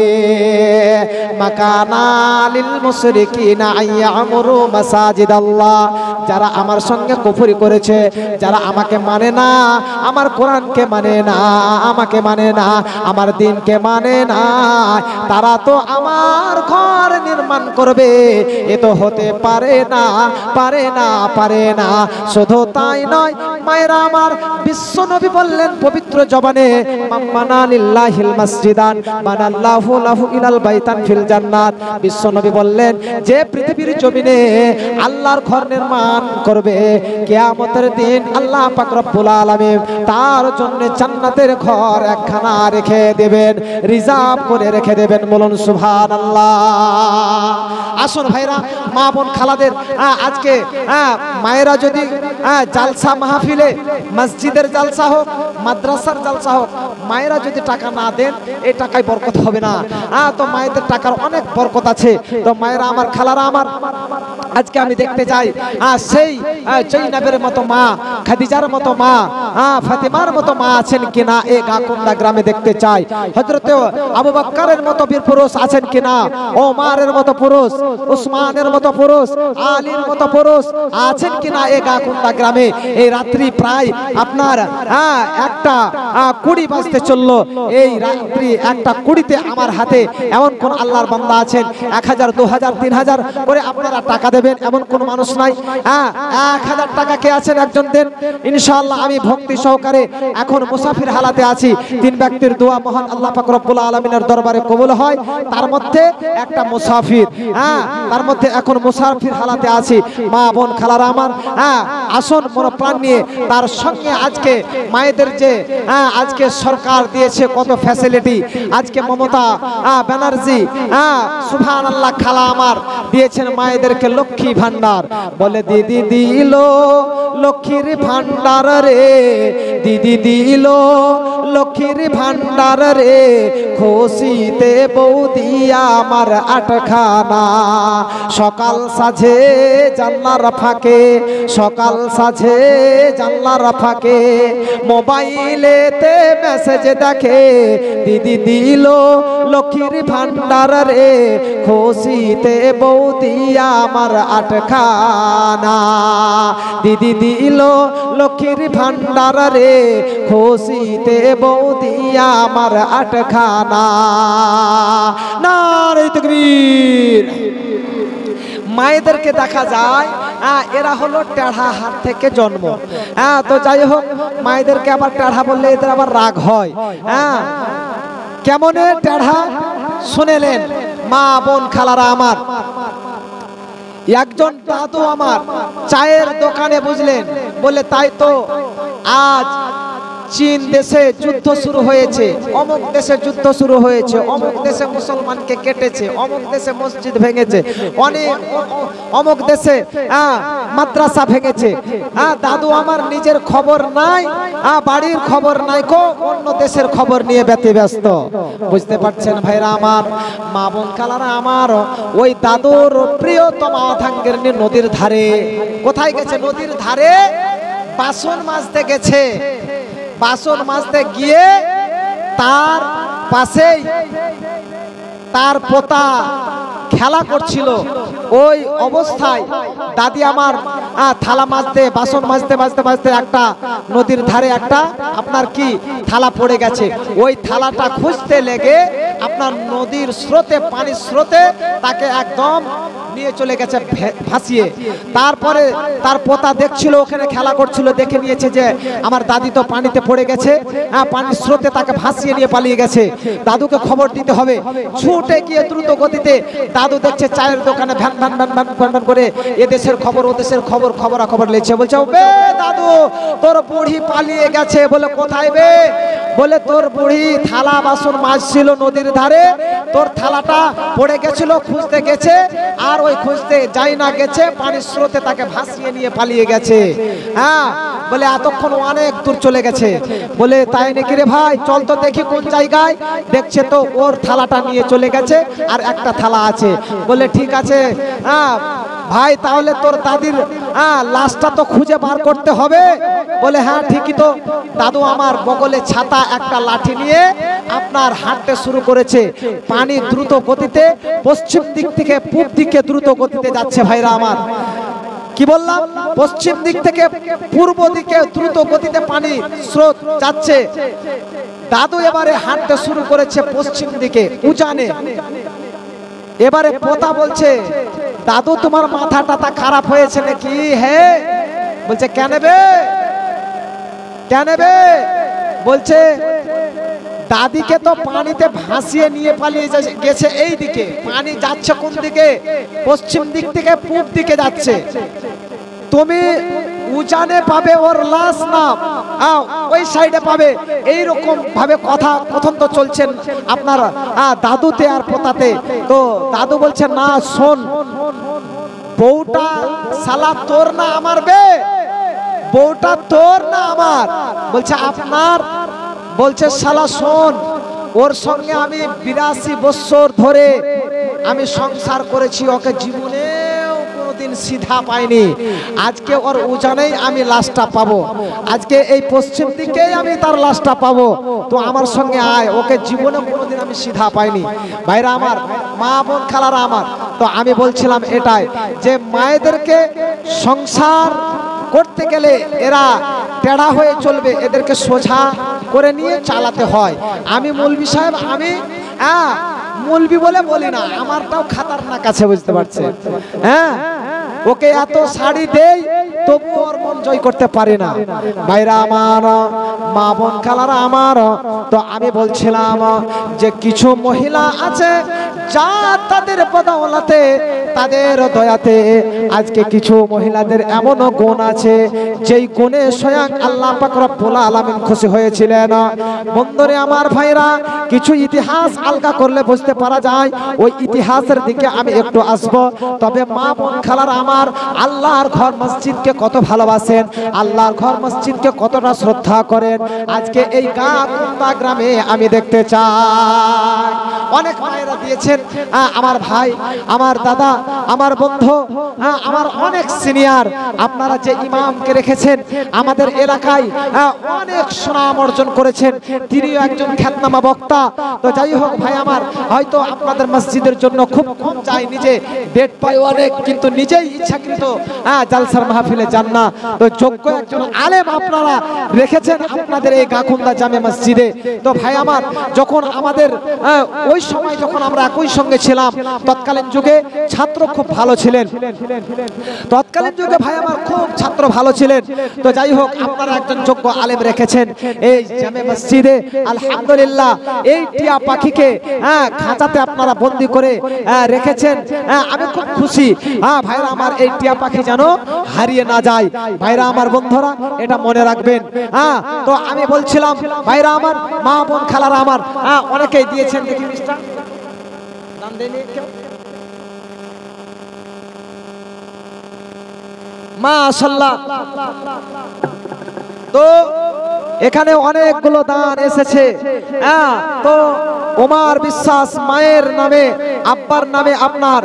মাকানা লিল মুশরিকিনা আইয়ামুরু মাসাজিদাল্লাহ, যারা আমার সঙ্গে কুফরি করেছে, যারা আমাকে মানে না, আমার কোরআনকে মানে না, আমাকে মানে না, আমার দ্বীনকে মানে না, তারা তো আমার ঘর নির্মাণ করবে, এ তো হতে পারে না, পারে না, পারে না। শুধু তাই নয় মায়েরা আমার, বিশ্ব নবী বললেন পবিত্র জবানে, মাম্মানা লিল্লাহিল মাসজিদান বানাল্লাহু লাহু ইলাল বাইতান ফিল জান্নাত। বিশ্ব নবী বললেন যে পৃথিবীর জমিনে আল্লাহর ঘর নির্মাণ করবে, কিয়ামতের দিন আল্লাহ পাক রব্বুল আলামিন তার জন্য জান্নাতের ঘর একখানা রেখে দেবেন, রিজার্ভ করে রেখে দেবেন। বলুন সুবহানাল্লাহ। আসুন ভাইরা, মা বোন খালাদের, আজকে মায়েরা যদি জালসা মাহফিলে, মসজিদের জালসা হোক, মাদ্রাসার জালসা হোক, মায়েরা যদি টাকা না দেন এই টাকায় বরকত হবে না। তো মায়েদের টাকার অনেক বরকত আছে। তো মায়েরা আমার, খালারা আমার, আজকে আমি দেখতে চাই সেই জৈনবের মতো মা, খাদিজার মতো মা, ফাতিমার মতো মা আছেন কিনা এই গাকুন্দা গ্রামে দেখতে চাই। হযরত আবু বকরের মতো বীর পুরুষ আছেন কিনা, ওমরের মতো পুরুষ, উসমানের মতো পুরুষ, আলীর মতো পুরুষ আছেন কিনা এই গাকুন্দা গ্রামে। এই রাত্রি প্রায় আপনার 1:20 বাজতে চললো। এই রাত্রি 1:20 আমার হাতে এমন কোন আল্লাহর বান্দা আছেন 1000, 2000, 3000 করে আপনারা টাকা দেবেন এমন কোন মানুষ নাই? 1000 টাকা কে আছেন একজন দেন, ইনশাআল্লাহ আমি ভক্তি সহকারে এখন মুসাফির হালাতে আছি। 3 ব্যক্তির দোয়া মহান আল্লাহ পাক রব্বুল আলামিনের দরবারে কবুল হয়, তার মধ্যে একটা মুসাফির, তার মধ্যে এখন মুসাফির হালাতে আছি। মা বোন খালারা আমার, আসুন মন প্রাণ নিয়ে তার সঙ্গে আজকে মায়েদের যে আজকে সরকার দিয়েছে কত ফ্যাসিলিটি, আজকে মমতা ব্যানার্জি সুবহানাল্লাহ খালা আমার দিয়েছেন মায়েদেরকে লক্ষ্মী ভান্ডার। বলে দিদি দিল লক্ষ্মীর ভান্ডার রে, দিদি দিল লক্ষ্মীর ভান্ডার রে, খুশিতে বৌদি আমার 8খানা। সকাল সাজে জানলার ফাঁকে, সকাল সাজে জানলার ফাঁকে, মোবাইলেতে মেসেজ দেখে, দিদি দিল লক্ষ্মীর ভান্ডার রে, খুশিতে বৌদি আমার 8খানা। দিদি দিল লক্ষ্মীর ভান্ডার রে, খুশিতে বৌদি আমার 8খানা। নারে তাকবীর। মায়েদেরকে দেখা যায় এরা হলো টেढ़ा হাত থেকে জন্ম। তো যাই হোক, মায়েদেরকে আবার টেढ़ा বললে এদের আবার রাগ হয়। কেমন টেढ़ा শুনেলেন মা বোন খালারা আমার। একজন দাদু আমার চায়ের দোকানে, বুঝলেন, বলে তাই তো আজ চীন দেশে যুদ্ধ শুরু হয়েছে, অমুক দেশে যুদ্ধ শুরু হয়েছে, অমুক দেশে মুসলমানকে কেটেছে, অমুক দেশে মসজিদ ভেঙেছে, অনেক অমুক দেশে মাদ্রাসা ভেঙেছে। দাদু আমার নিজের খবর নাই, বাড়ির খবর নাই, অন্য দেশের খবর নিয়ে ব্যস্ত। বুঝতে পারছেন ভাইরা আমার, মা বোন খালারা আমার, ওই দাদুর প্রিয়তম অর্ধাঙ্গিনী নদীর ধারে। কোথায় গেছে? নদীর ধারে বাসন মাজতে গেছে। বাসন মাজতে গিয়ে তার পাশেই তার পোতা খেলা করছিল। ওই অবস্থায় দাদি আমার থালা মাজতে, বাসন মাজতে মাজতে মাজতে একটা নদীর ধারে একটা আপনার কি থালা পড়ে গেছে। ওই থালাটা খুঁজতে লেগে আপনার নদীর স্রোতে, পানির স্রোতে তাকে একদম নিয়ে চলে গেছে ভাসিয়ে। তারপরে তার পোতা দেখছিল, ওখানে খেলা করছিল, দেখে নিয়েছে যে আমার দাদি তো পানিতে পড়ে গেছে, পানির স্রোতে তাকে ভাসিয়ে নিয়ে পালিয়ে গেছে। দাদুকে খবর দিতে হবে। ছুটে গিয়ে দ্রুত গতিতে দাদু দেখছে চায়ের দোকানে van van van van van van করে এদেশের খবর ওদেশের খবর খবরাখবর লেছে। বলছে বে দাদু, তোর বুড়ি পালিয়ে গেছে। বলে কোথায় বে? বলে তোর বুড়ি থালা বাসন মাজছিল নদীর ধারে, তোর থালাটা পড়ে গেছিল, খুঁজতে গেছে, আর ওই খুঁজতে যাই না গেছে, পানির স্রোতে তাকে ভাসিয়ে নিয়ে পালিয়ে গেছে। বলে এতক্ষণ অনেক দূর চলে গেছে। বলে তাই নাকি রে ভাই, চল তো দেখি কোন জায়গায়। দেখছে তো ওর থালাটা নিয়ে চলে গেছে, আর একটা থালা আছে। বলে ঠিক আছে ভাই, তাহলে তোর দাদির লাশটা তো খুঁজে বার করতে হবে। বলে হ্যাঁ ঠিকই তো। দাদু আমার বগলে ছাতা, একটা লাঠি নিয়ে আপনার হাঁটতে শুরু করেছে। পানি দ্রুত গতিতে পশ্চিম দিক থেকে পূব দিকে দ্রুত গতিতে যাচ্ছে ভাইরা আমার। কি বললাম? পশ্চিম দিক থেকে পূর্ব দিকে দ্রুত গতিতে পানি স্রোত যাচ্ছে। দাদু এবারে হাঁটতে শুরু করেছে পশ্চিম দিকে উজানে। এবারে পোতা বলছে, দাদু তোমার মাথা টাথা খারাপ হয়েছে নাকি? হ্যাঁ। বলছে কেন বে, কেন বে? বলছে দাদিকে তো পানিতে ভাসিয়ে নিয়ে পালিয়ে গেছে এই দিকে, পানি যাচ্ছে কোন দিকে? পশ্চিম দিক থেকে পূব দিকে যাচ্ছে। তুমি উজানে পাবে ওর লাশ, না ওই সাইডে পাবে। এইরকম ভাবে কথা কথন তো চলছেন আপনার দাদুতে আর পোতাতে। তো দাদু বলছে না শোন, বউটা শালা তোর না আমার বে, বউটা তোর না আমার। বলছে আপনার। বলছে শালা শোন, ওর সঙ্গে আমি 82 বছর ধরে আমি সংসার করেছি, ওকে জীবনেও কোনোদিন সিধা পাইনি, আজকে ওর উজানেই আমি লাশটা পাবো, আজকে এই পশ্চিম দিকেই আমি তার লাশটা পাবো, তো আমার সঙ্গে আয়, ওকে জীবনে কোনোদিন আমি সিধা পাইনি। ভাইরা আমার, মা বোন খালারা আমার, তো আমি বলছিলাম এটাই যে মায়েদেরকে সংসার করতে গেলে এরা টেढ़া হয়ে চলবে, এদেরকে সোজা করে নিয়ে চালাতে হয়। আমি মৌলভী সাহেব, আমি মৌলভী বলে বলি না, আমারটাও খাতারনাক আছে, বুঝতে পারছেন? হ্যাঁ, ওকে এত শাড়ি দেই তবু ওর মন জয় করতে পারি না। ভাইরা আমার, মা বোন খালারা আমার, তো আমি বলছিলাম যে কিছু মহিলা আছে যা তাদের বদৌলতে, তাদের দয়াতে আজকে কিছু মহিলাদের এমনও গুণ আছে যেই গুণে স্বয়ং আল্লাহ পাক রব্বুল আলামিন খুশি হয়েছিলেন। বন্ধুরে আমার, ভাইরা, কিছু ইতিহাস আলগা করলে বুঝতে পারা যায়, ওই ইতিহাসের দিকে আমি একটু আসব। তবে মা বোন খালারা আমার, আল্লাহর ঘর মসজিদকে কত ভালোবাসেন, আল্লাহর ঘর মসজিদকে কতটা শ্রদ্ধা করেন, আজকে এই গাকুন্দা গ্রামে আমি দেখতে চাই। অনেক মায়েরা দিয়েছেন, আমার ভাই, আমার দাদা, আমার বন্ধু, আমার অনেক সিনিয়র, আপনারা যে ইমামকে রেখেছেন আমাদের এলাকায় অনেক সুনাম অর্জন করেছেন, তিনিও একজন খ্যাতনামা বক্তা। তো যাই হোক ভাই আমার, হয়তো আপনাদের মসজিদের জন্য খুব কম যায়, নিজে ডেট পায় অনেক, কিন্তু নিজেই ইচ্ছাকৃত জালসার মাহফিলে যান না। তো যোগ্য একজন আলেম আপনারা রেখেছেন আপনাদের এই গাকুন্দা জামে মসজিদে। তো ভাই আমার, যখন আমাদের ওই সময় যখন আমরা একই সঙ্গে ছিলাম, তৎকালীন যুগে ছাত্র খুব ভালো ছিলেন, তৎকালীন যুগে ভাই আমার খুব ছাত্র ভালো ছিলেন। তো যাই হোক, আপনারা একজন যোগ্য আলেম রেখেছেন এই জামে মসজিদে, আলহামদুলিল্লাহ। এই টিয়া পাখিকে খাঁচাতে আপনারা বন্দি করে রেখেছেন, আমি খুব খুশি। ভাইরা আমার, এই টিয়া পাখি যেন হারিয়ে না যায়। ভাইরা আমার, বন্ধুরা, এটা মনে রাখবেন। তো আমি বলছিলাম, ভাইরা আমার, মা বোন খালারা আমার, অনেকেই দিয়েছেন, দেখি মিস্টার দান দেয়নি কেউ, মাশাআল্লাহ। তো এখানে অনেকগুলো দান এসেছে। তো ওমর বিশ্বাস মায়ের নামে, আব্বার নামে আপনার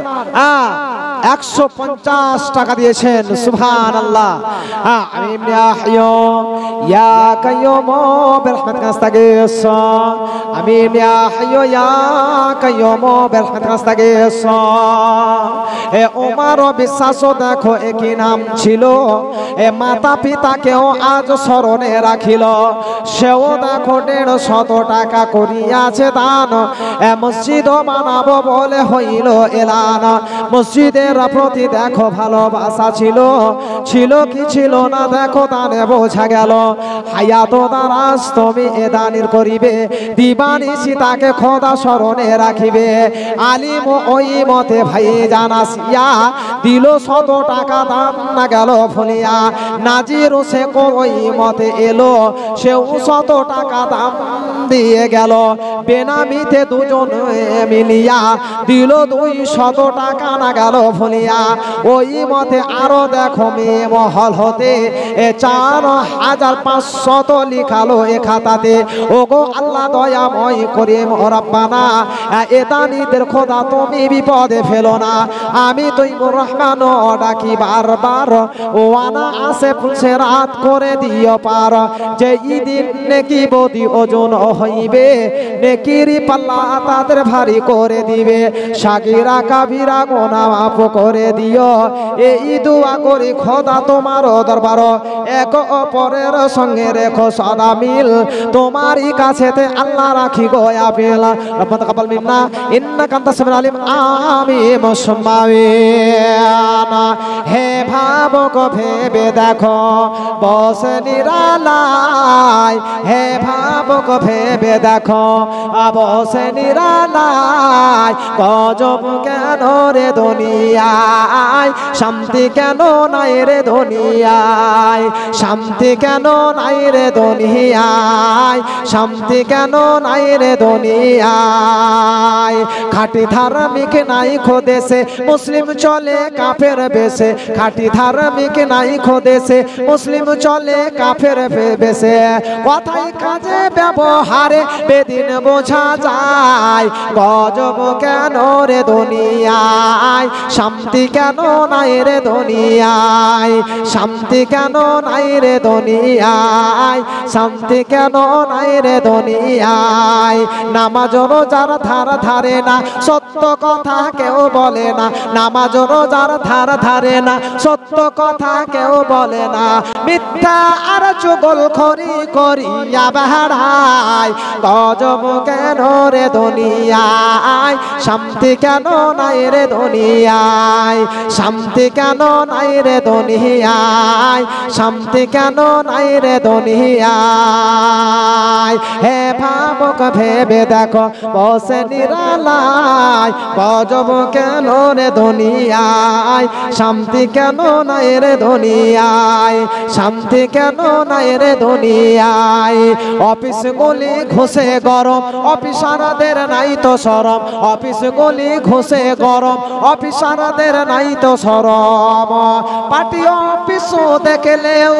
150 টাকা দিয়েছেন, সুবহানাল্লাহ। আমি ইয়াহইয়ু ইয়া কাইয়ুম বিরহমাতিকা আস্তাগীস, আমি ইয়াহইয়ু ইয়া কাইয়ুম বিরহমাতিকা আস্তাগীস। এ ওমর বিশ্বাস, দেখো একই নাম ছিল, এ মাতা পিতাকেও আজ স্মরণে রাখিল, সেও দেখো 150 টাকা করিয়াছে দান, এ মসজিদ বানাবো বলে হইল এলান। মসজিদের প্রতি দেখো ভালোবাসা ছিল, ছিল কি ছিল না দেখো দানে বোঝা গেল। হায়াত দারাজ তুমি এ দানির করিবে, দিবানিশি তাকে খোদা স্মরণে রাখিবে। আলিম ওই মতে ভাই জানাসিয়া দিল 100 টাকা দান না গেল ভুলিয়া। নাজির সে ওই মতে এলো, সেও 100 টাকা দাম দিয়ে গেল। বেনামিতে দুজন মিলিয়া দিল 200 টাকা না গেল ভুলিয়া। ওই মতে আরো দেখো মেয়ে মহল হতে 4500 লিখালো এ খাতাতে। ওগো আল্লাহ দয়াময় করে রব্বানা, এ দানিদের খোদা তুমি বিপদে ফেলো না। আমি তৈবুর রহমান ডাকি বারবার, ও আনা আসে পুছে রাত করে দিও পার। যে ইদিন নেকি বদি ওজন হইবে, নেকির পাল্লা তাদের ভারী করে দিবে। সাগিরা কাবিরা গোনা মাফ করে দিও, এই দোয়া করি খোদা তোমার দরবার। এক অপরের সঙ্গে রেখো সদা মিল, তোমারই কাছেতে আল্লাহ রাখি গো আপেল। রব্বানা তাকাব্বাল মিন্না ইন্নাকা আনতাস সামিউল আলিম, আমিন সুম্মা আমিন। হে ভাবক ভেবে দেখো বসে নিরালায়, হে ভাবক ভেবে দেখো বসে নিরালায়। গজব কেন রে দুনিয়ায়, শান্তি কেন নাই রে দুনিয়ায়, শান্তি কেন নাই রে দুনিয়ায়, শান্তি কেন নাই রে দুনিয়ায়। খাঁটি ধার্মিক নাই খোদেশে, মুসলিম চলে কাফের বেশে। খাঁটি ধার্মিক নাই খোদেশে, মুসলিম চলে কাফের বেশে। কথাই কাজে ব্যবহার হারে বেদিন বোঝা যায় গজব কেন রে দুনিয়ায় শান্তি কেন নাই রে দুনিয়ায় শান্তি কেন নাই রে দুনিয়ায় শান্তি কেন নাই রে দুনিয়ায় নামাজ রোজার ধার ধারে না সত্য কথা কেউ বলে না নামাজ রোজার ধার ধারে না সত্য কথা কেউ বলে না মিথ্যা আর চুগলখড়ি করিয়া বেড়ায় গজব কেন রে দুনিয়ায় শান্তি কেন নাই রে দুনিয়ায় শান্তি কেন নাই রে দুনিয়ায় শান্তি কেন নাই রে দুনিয়ায় হে ভাবক ভেবে দেখো বসে নিরালায় গজব কেন রে দুনিয়ায় শান্তি কেন নাই রে দুনিয়ায় শান্তি কেন নাই রে দুনিয়ায় অফিস গলি ঘুষে গরম অফিসারদের নাই তো শরম অফিস গলি ঘুষে গরম অফিসারদের নাই তো শরম পার্টি অফিস দেখলেও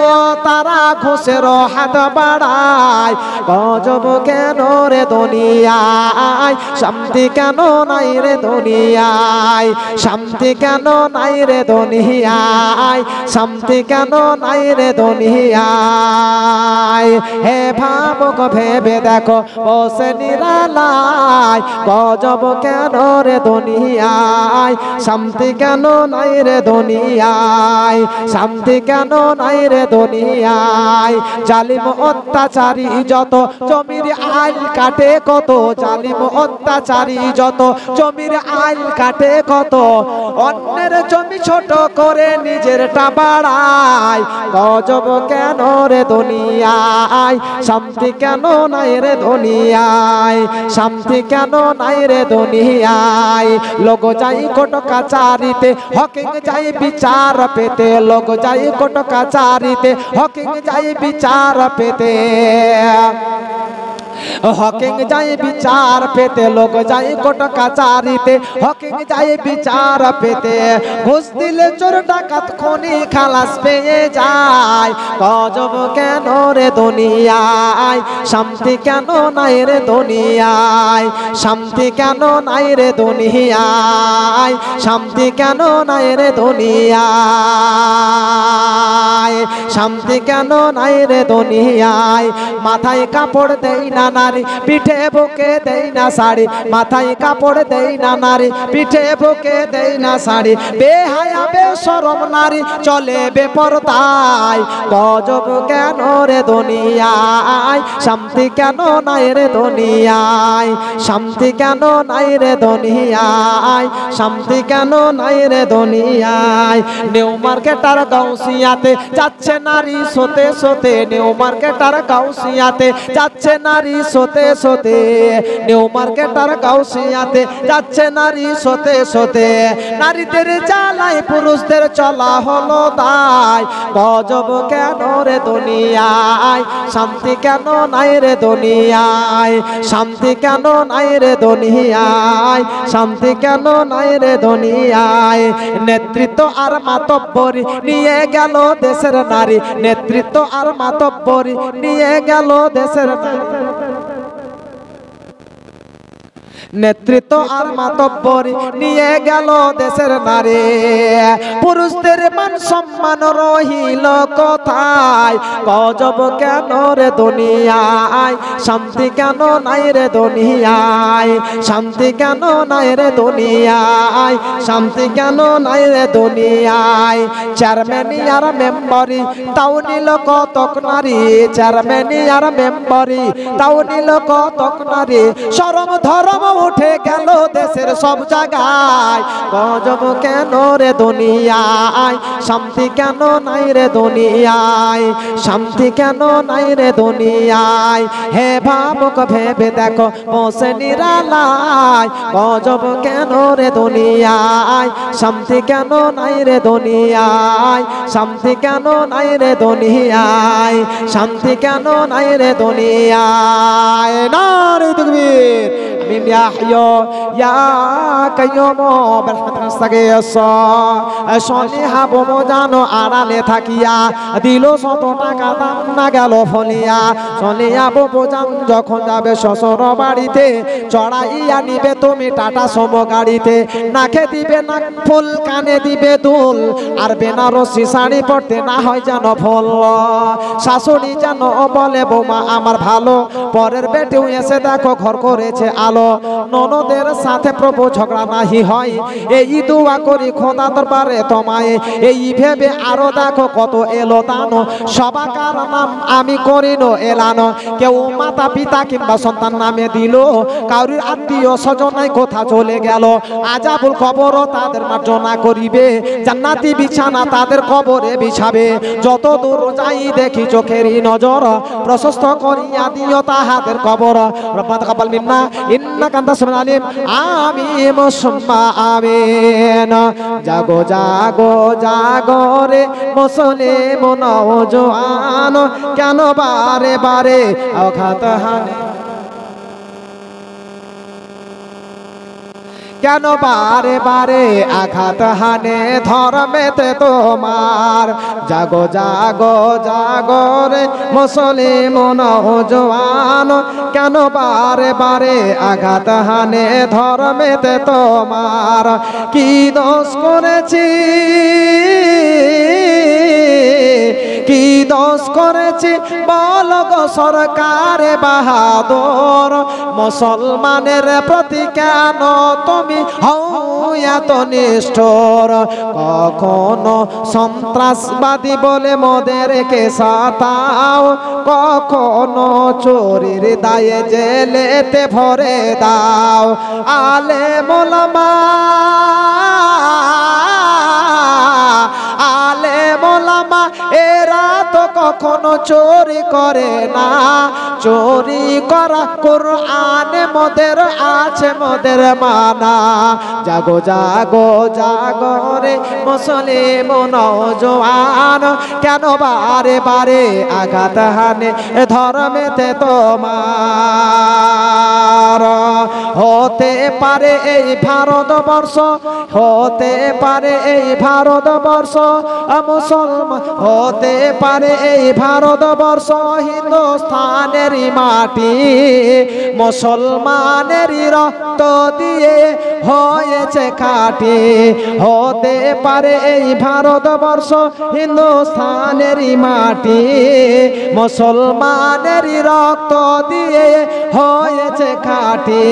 তারা ঘুষের হাত বাড়ায় গজব কেন রে দুনিয়ায় শান্তি কেন নাই রে দুনিয়ায় শান্তি কেন নাই রে দুনিয়ায় শান্তি কেন নাই রে দুনিয়ায় হে ভাবক ভেবে দেখো বসে নিরালায় গজব কেন রে দুনিয়ায় শান্তি কেন নাই রে দুনিয়ায় শান্তি কেন নাই রে দুনিয়ায় জালিম অত্যাচারী যত জমির আইল কাটে কত জালিম অত্যাচারী যত জমির আইল কাটে কত অন্যের জমি ছোট করে নিজেরটা বাড়ায় গজব কেন রে দুনিয়ায় শান্তি কেন নাই রে দুনিয়ায় শান্তি কেন নাই রে দুনিয়ায় লোক যাই কোর্ট কাচারিতে হকিং যাই বিচার পেতে লোক যাই কোর্ট কাচারিতে হকিং যাই বিচার পেতে হকিং যাই বিচার পেতে লোক যাই কোর্ট কাচারিতে হকিং যাই বিচার পেতে ঘুষ দিলে চোর ডাকাত খনি খালাস পেয়ে যায় গজব কেন রে দুনিয়ায় শান্তি কেন নাই রে দুনিয়ায় শান্তি কেন নাই রে দুনিয়ায় শান্তি কেন নাই রে দুনিয়ায় শান্তি কেন নাই রে দুনিয়ায় মাথায় কাপড় দেই না নারী পিঠে বুকে দেই না শাড়ি মাথায় কাপড় দেই না নারী পিঠে বুকে দেই না শাড়ি বেহায়া বেশরম নারী চলে বেপরদায় গজব কেন রে দুনিয়ায় শান্তি কেন নাই রে দুনিয়ায় শান্তি কেন নাই রে দুনিয়ায় শান্তি কেন নাই রে দুনিয়ায় নিউ মার্কেটার গাউসিয়াতে যাচ্ছে নারী সোতে সোতে নিউ মার্কেটার গাউসিয়াতে যাচ্ছে নারী সোতে সোতে নিউ মার্কেটার গাউসিয়াতে যাচ্ছে নারী সোতে সোতে নারীদের জ্বালায় পুরুষদের চলা হলো দায় গজব কেন রে দুনিয়ায় শান্তি কেন নাই রে দুনিয়ায় শান্তি কেন নাই রে দুনিয়ায় শান্তি কেন নাই রে দুনিয়ায় নেতৃত্ব আর মাতব্বরি নিয়ে গেল দেশের নারী নেতৃত্ব আর মাতব্বরি নিয়ে গেল দেশের নেতৃত্ব আর মাতব্বরি নিয়ে গেল দেশের নারী পুরুষদের মান সম্মান রহিল কোথায় গজব কেন রে দুনিয়ায় শান্তি কেন নাই রে দুনিয়ায় শান্তি কেন নাই রে দুনিয়ায় শান্তি কেন নাই রে দুনিয়ায় চেয়ারম্যান আর মেম্বরি তাও নিল কতক নারী চেয়ারম্যান আর মেম্বরি তাও নিল কতক নারী শরম ধরম উঠে গেল দেশের সব জায়গায় গজব কেন রে দুনিয়ায় শান্তি কেন নাই রে দুনিয়ায় শান্তি কেন নাই রে দুনিয়ায় হে ভাবক ভেবে দেখো বসে নিরালায় গজব কেন রে দুনিয়ায় শান্তি কেন নাই রে দুনিয়ায় শান্তি কেন নাই রে দুনিয়ায় শান্তি কেন নাই রে দুনিয়ায় নারে তাকবীর। মিম ইয়া হাইয়ু ইয়া কাইয়ুমু বিরহমাতিকা নাস্তাগীস সলিহা বমো জানো আড়ালে থাকিয়া দিল 100 টাকা দাম না গেল ফলিয়া সলিহা বমো জান যখন যাবে শ্বশুর বাড়িতে চড়াইয়া নিবে তুমি টাটা সমো গাড়িতে নাকে দিবে নাক ফুল কানে দিবে দুল আর বেনারসি শাড়ি পরতে না হয় যেন ফল শাশুড়ি যেন বলে বৌমা আমার ভালো পরের বেটেও এসে দেখো ঘর করেছে আলো ননদের সাথে প্রভু ঝগড়া নাহি হয় এই দোয়া করি খোদা দরবারে তোমায় এই ভেবে আরো দেখো কত এলো দানো সবাকার নাম আমি করিনো এলানো কেউ মাতা পিতা কিংবা সন্তান নামে দিল কারুর আত্মীয় স্বজনাই কোথা চলে গেল আজাবুল কবরও তাদের মার্জনা করিবে জান্নাতি বিছানা তাদের কবরে বিছাবে যত দূর যাই দেখি চোখেরই নজর প্রশস্ত করিয়া দিও তাহাদের কবর রব্বানা তাকাব্বাল মিন্না ইন্নাকা আনতাস সামিউল আলিম আমিন মুসাম্মা আমিন জাগো জাগো জাগো রে মুসলিম নওজোয়ান কেন বারে বারে আঘাত হানে কেন বারে বারে আঘাত হানে ধর্মেতে তোমার জাগো জাগো জাগো রে মুসলিম নওজোয়ান কেন বারে বারে আঘাত হানে ধর্মেতে তোমার কি দোষ করেছি কি দোষ করেছি বল গো সরকার বাহাদুর মুসলমানের প্রতি কেন তুমি হও এত নিষ্ঠুর কখনো সন্ত্রাসবাদী বলে মোদেরকে সাতাও কখনো চোরের দায়ে জেলেতে ভরে দাও আলেম ওলামা আলেম ওলামা এরা তো কখনো চোরি করে না চোরি করা কোরআনে মোদের আছে মোদের মানা জাগো জাগো জাগো রে মুসলিম নওজোয়ান কেন বারে বারে আঘাত হানে ধর্মেতে তোমার হতে পারে এই ভারতবর্ষ হতে পারে এই ভারতবর্ষ মুসলমান হতে পারে এই ভারতবর্ষ হিন্দুস্তানেরই মাটি মুসলমানেরই রক্ত দিয়ে হয়েছে খাঁটি হতে পারে এই ভারতবর্ষ হিন্দুস্তানেরই মাটি মুসলমানেরই রক্ত দিয়ে হয়েছে খাঁটি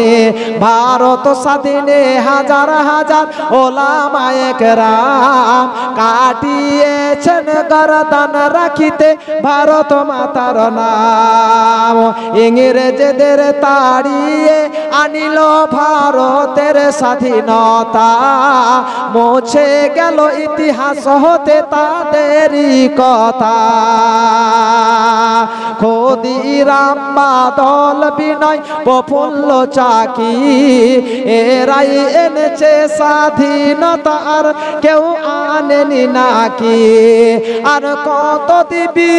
ভারত স্বাধীনে হাজার হাজার ওলামায়ে কেরাম কাটিয়েছেন গর্দান রাখিতে ভারত মাতার নাম ইংরেজদের তাড়িয়ে আনিল ভারতের স্বাধীনতা মুছে গেল ইতিহাস হতে তাদেরই কথা ক্ষুদিরাম বাদল বিনয় প্রফুল্ল চাকি এরাই এনেছে স্বাধীনতা আর কেউ আনেনি নাকি আর কত দিবি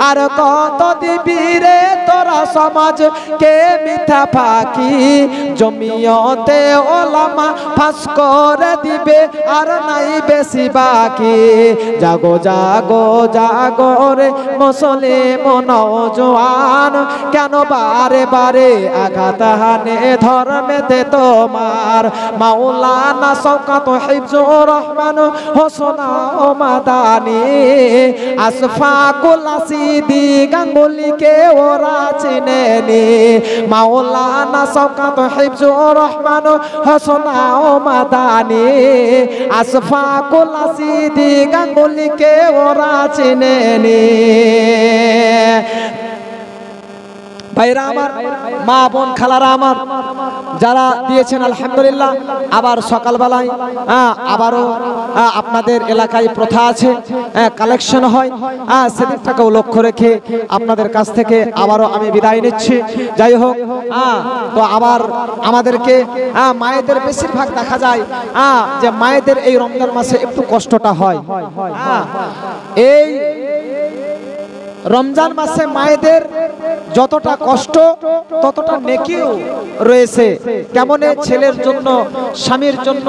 আর কত দিবি রে তোরা সমাজ কে মিথ্যা ফাঁকি জমিয়তে ওলামা ফাঁস করে দিবে আর নাই বেশি বাকি জাগো জাগো জাগো রে মুসলিম নওজোয়ান কেন বারে বারে আঘাত হানে ধর্মেতে তোমার মাওলানা শওকত হিফজুর রহমান হোসনা ও মাদানী আশফাকুল আসিদি গাঙ্গুলিকে ওরা চিনেনি মাওলানা শওকত হিফজুর রহমান হোসনা ও মাদানী আশফাকুল আসিদি গাঙ্গুলিকে ওরা চিনেনি ভাইরা আমার মা বোন খালারা আমার যারা দিয়েছেন আলহামদুলিল্লাহ আবার সকালবেলায় আবারও আপনাদের এলাকায় প্রথা আছে কালেকশন হয় সেদিকটাকেও লক্ষ্য রেখে আপনাদের কাছ থেকে আবারও আমি বিদায় নিচ্ছি যাই হোক তো আবার আমাদেরকে মায়েদের বেশিরভাগ দেখা যায় যে মায়েদের এই রমজান মাসে একটু কষ্টটা হয় এই রমজান মাসে মায়েদের যতটা কষ্ট ততটা নেকিও রয়েছে। কেমন ছেলের জন্য, স্বামীর জন্য,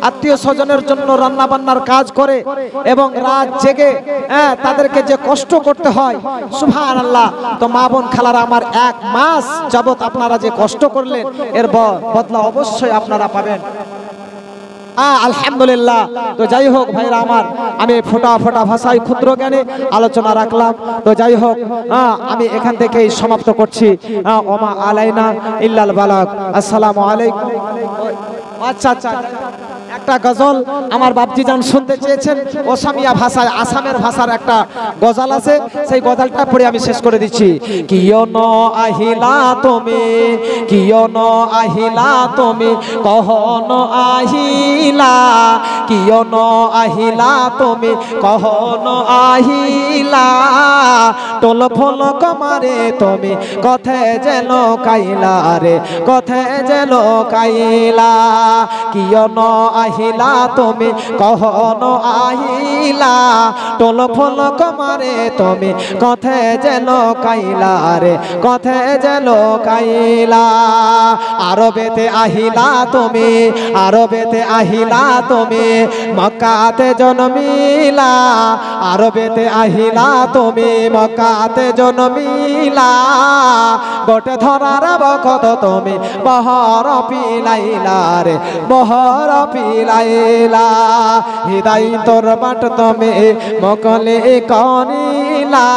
আত্মীয় স্বজনের জন্য রান্না বান্নার কাজ করে এবং রাত জেগে তাদেরকে যে কষ্ট করতে হয়, সুবহানাল্লাহ। তো মা বোন খালারা আমার, 1 মাস যাবত আপনারা যে কষ্ট করলেন এর বদলা অবশ্যই আপনারা পাবেন। আলহামদুলিল্লাহ। তো যাই হোক ভাইরা আমার, আমি ফোটা ফোটা ভাষায় ক্ষুদ্র জ্ঞানে আলোচনা রাখলাম। তো যাই হোক, আমি এখান থেকেই সমাপ্ত করছি। ওমা আলাইনা ইল্লাল বালাগ। আসসালামু আলাইকুম। আচ্ছা আচ্ছা, একটা গজল আমার বাপজি জান শুনতে চেয়েছেন, ওসামিয়া ভাষায়, আসামের ভাষার একটা গজল আছে, সেই গজলটা পড়ে আমি শেষ করে দিচ্ছি। কিয় ন আহিলা তুমি, কিয় ন আহিলা তুমি, কহন আহিলা, কিয় ন আহিলা তুমি, কহন আহিলা, টোল ফল কমারে তুমি, কথে যেন কাইলা রে, কথে যেন কাইলা, কিয় ন আহিলা তুমি, কহন আহিলা, টোল ফল কমারে তুমি, কথে যেন কাইলা রে, কথে যেন কাইলা, আরবেতে আহিলা তুমি, আরবেতে আহিলা তুমি, মক্কাতে জন্মিলা, আরবেতে আহিলা তুমি, মক্কাতে জন্মিলা, গোটে ধরার বখত তুমি, বহর পিলাইলা রে, বহর পিলাইলা, হিদায়তর বাট তুমি মকলে করিলা,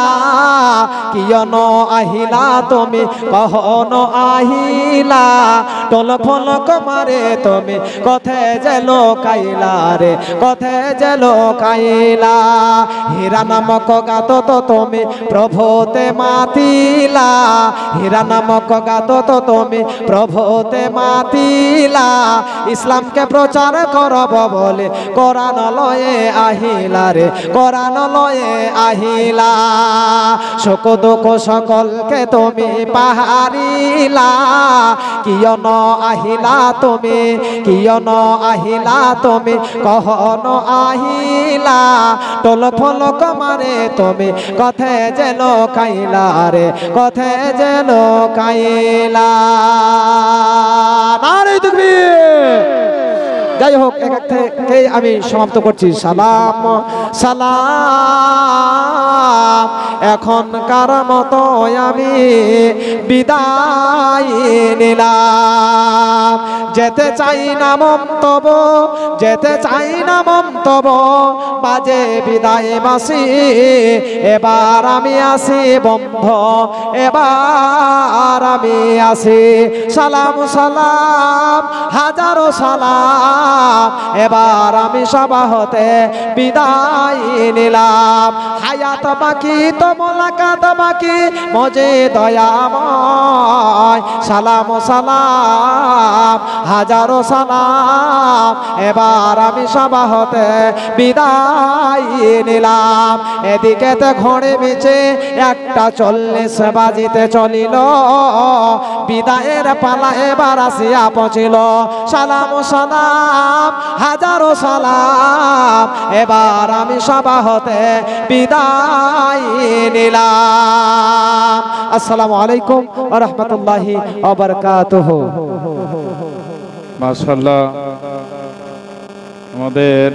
কিয় ন আহিলা তুমি, কহন আহিলা, টোল ফল কমারে তুমি, কথে যেন কাইলা রে, কথে যেন কাইলা, হীরা নামক গাত তো তুমি প্রভুতে মাতিলা, হীরা নামক গাত তো তুমি প্রভুতে মাতিলা, ইসলামকে প্রচার করব বলে কোরআন লয়ে আহিলা রে, কোরআন লয়ে আহিলা, শোক দুঃখ সকলকে তুমি পাহারিলা, কিয় ন আহিলা তুমি, কিয় ন আহিলা তুমি, কহন আহিলা, টোল ফল কমারে তুমি, কথে যেন কাইলা রে, কথে যেন কাইলা। নারে তাকবীর। যাই হোক, এক থেকে আমি সমাপ্ত করছি। সালাম সালাম, এখনকার মতো আমি বিদায় নিলাম, যেতে চাই না মন্তব্য, যেতে চাই না মন্তব্য, বাজে বিদায় বাসি, এবার আমি আসি বন্ধ, এবার আমি আসি, সালাম সালাম হাজারো সালাম, এবার আমি সভা হতে বিদায় নিলাম, হায়াত বাকি তো মোলাকাত বাকি, মজে দয়াময়, সালাম সালাম হাজারো সালাম, এবার আমি সভা হতে বিদায় নিলাম, এদিকেতে ঘড়ি বিছে 1:40 বাজিতে চলিল, বিদায়ের পালা এবার আসিয়া পৌঁছিল, সালাম সালাম হাজারো সালাম, এবার আমি সভা হতে বিদায় নিলাম। আসসালামু আলাইকুম ওয়া রাহমাতুল্লাহি ওয়া বারাকাতুহু। মাশাআল্লাহ, আমাদের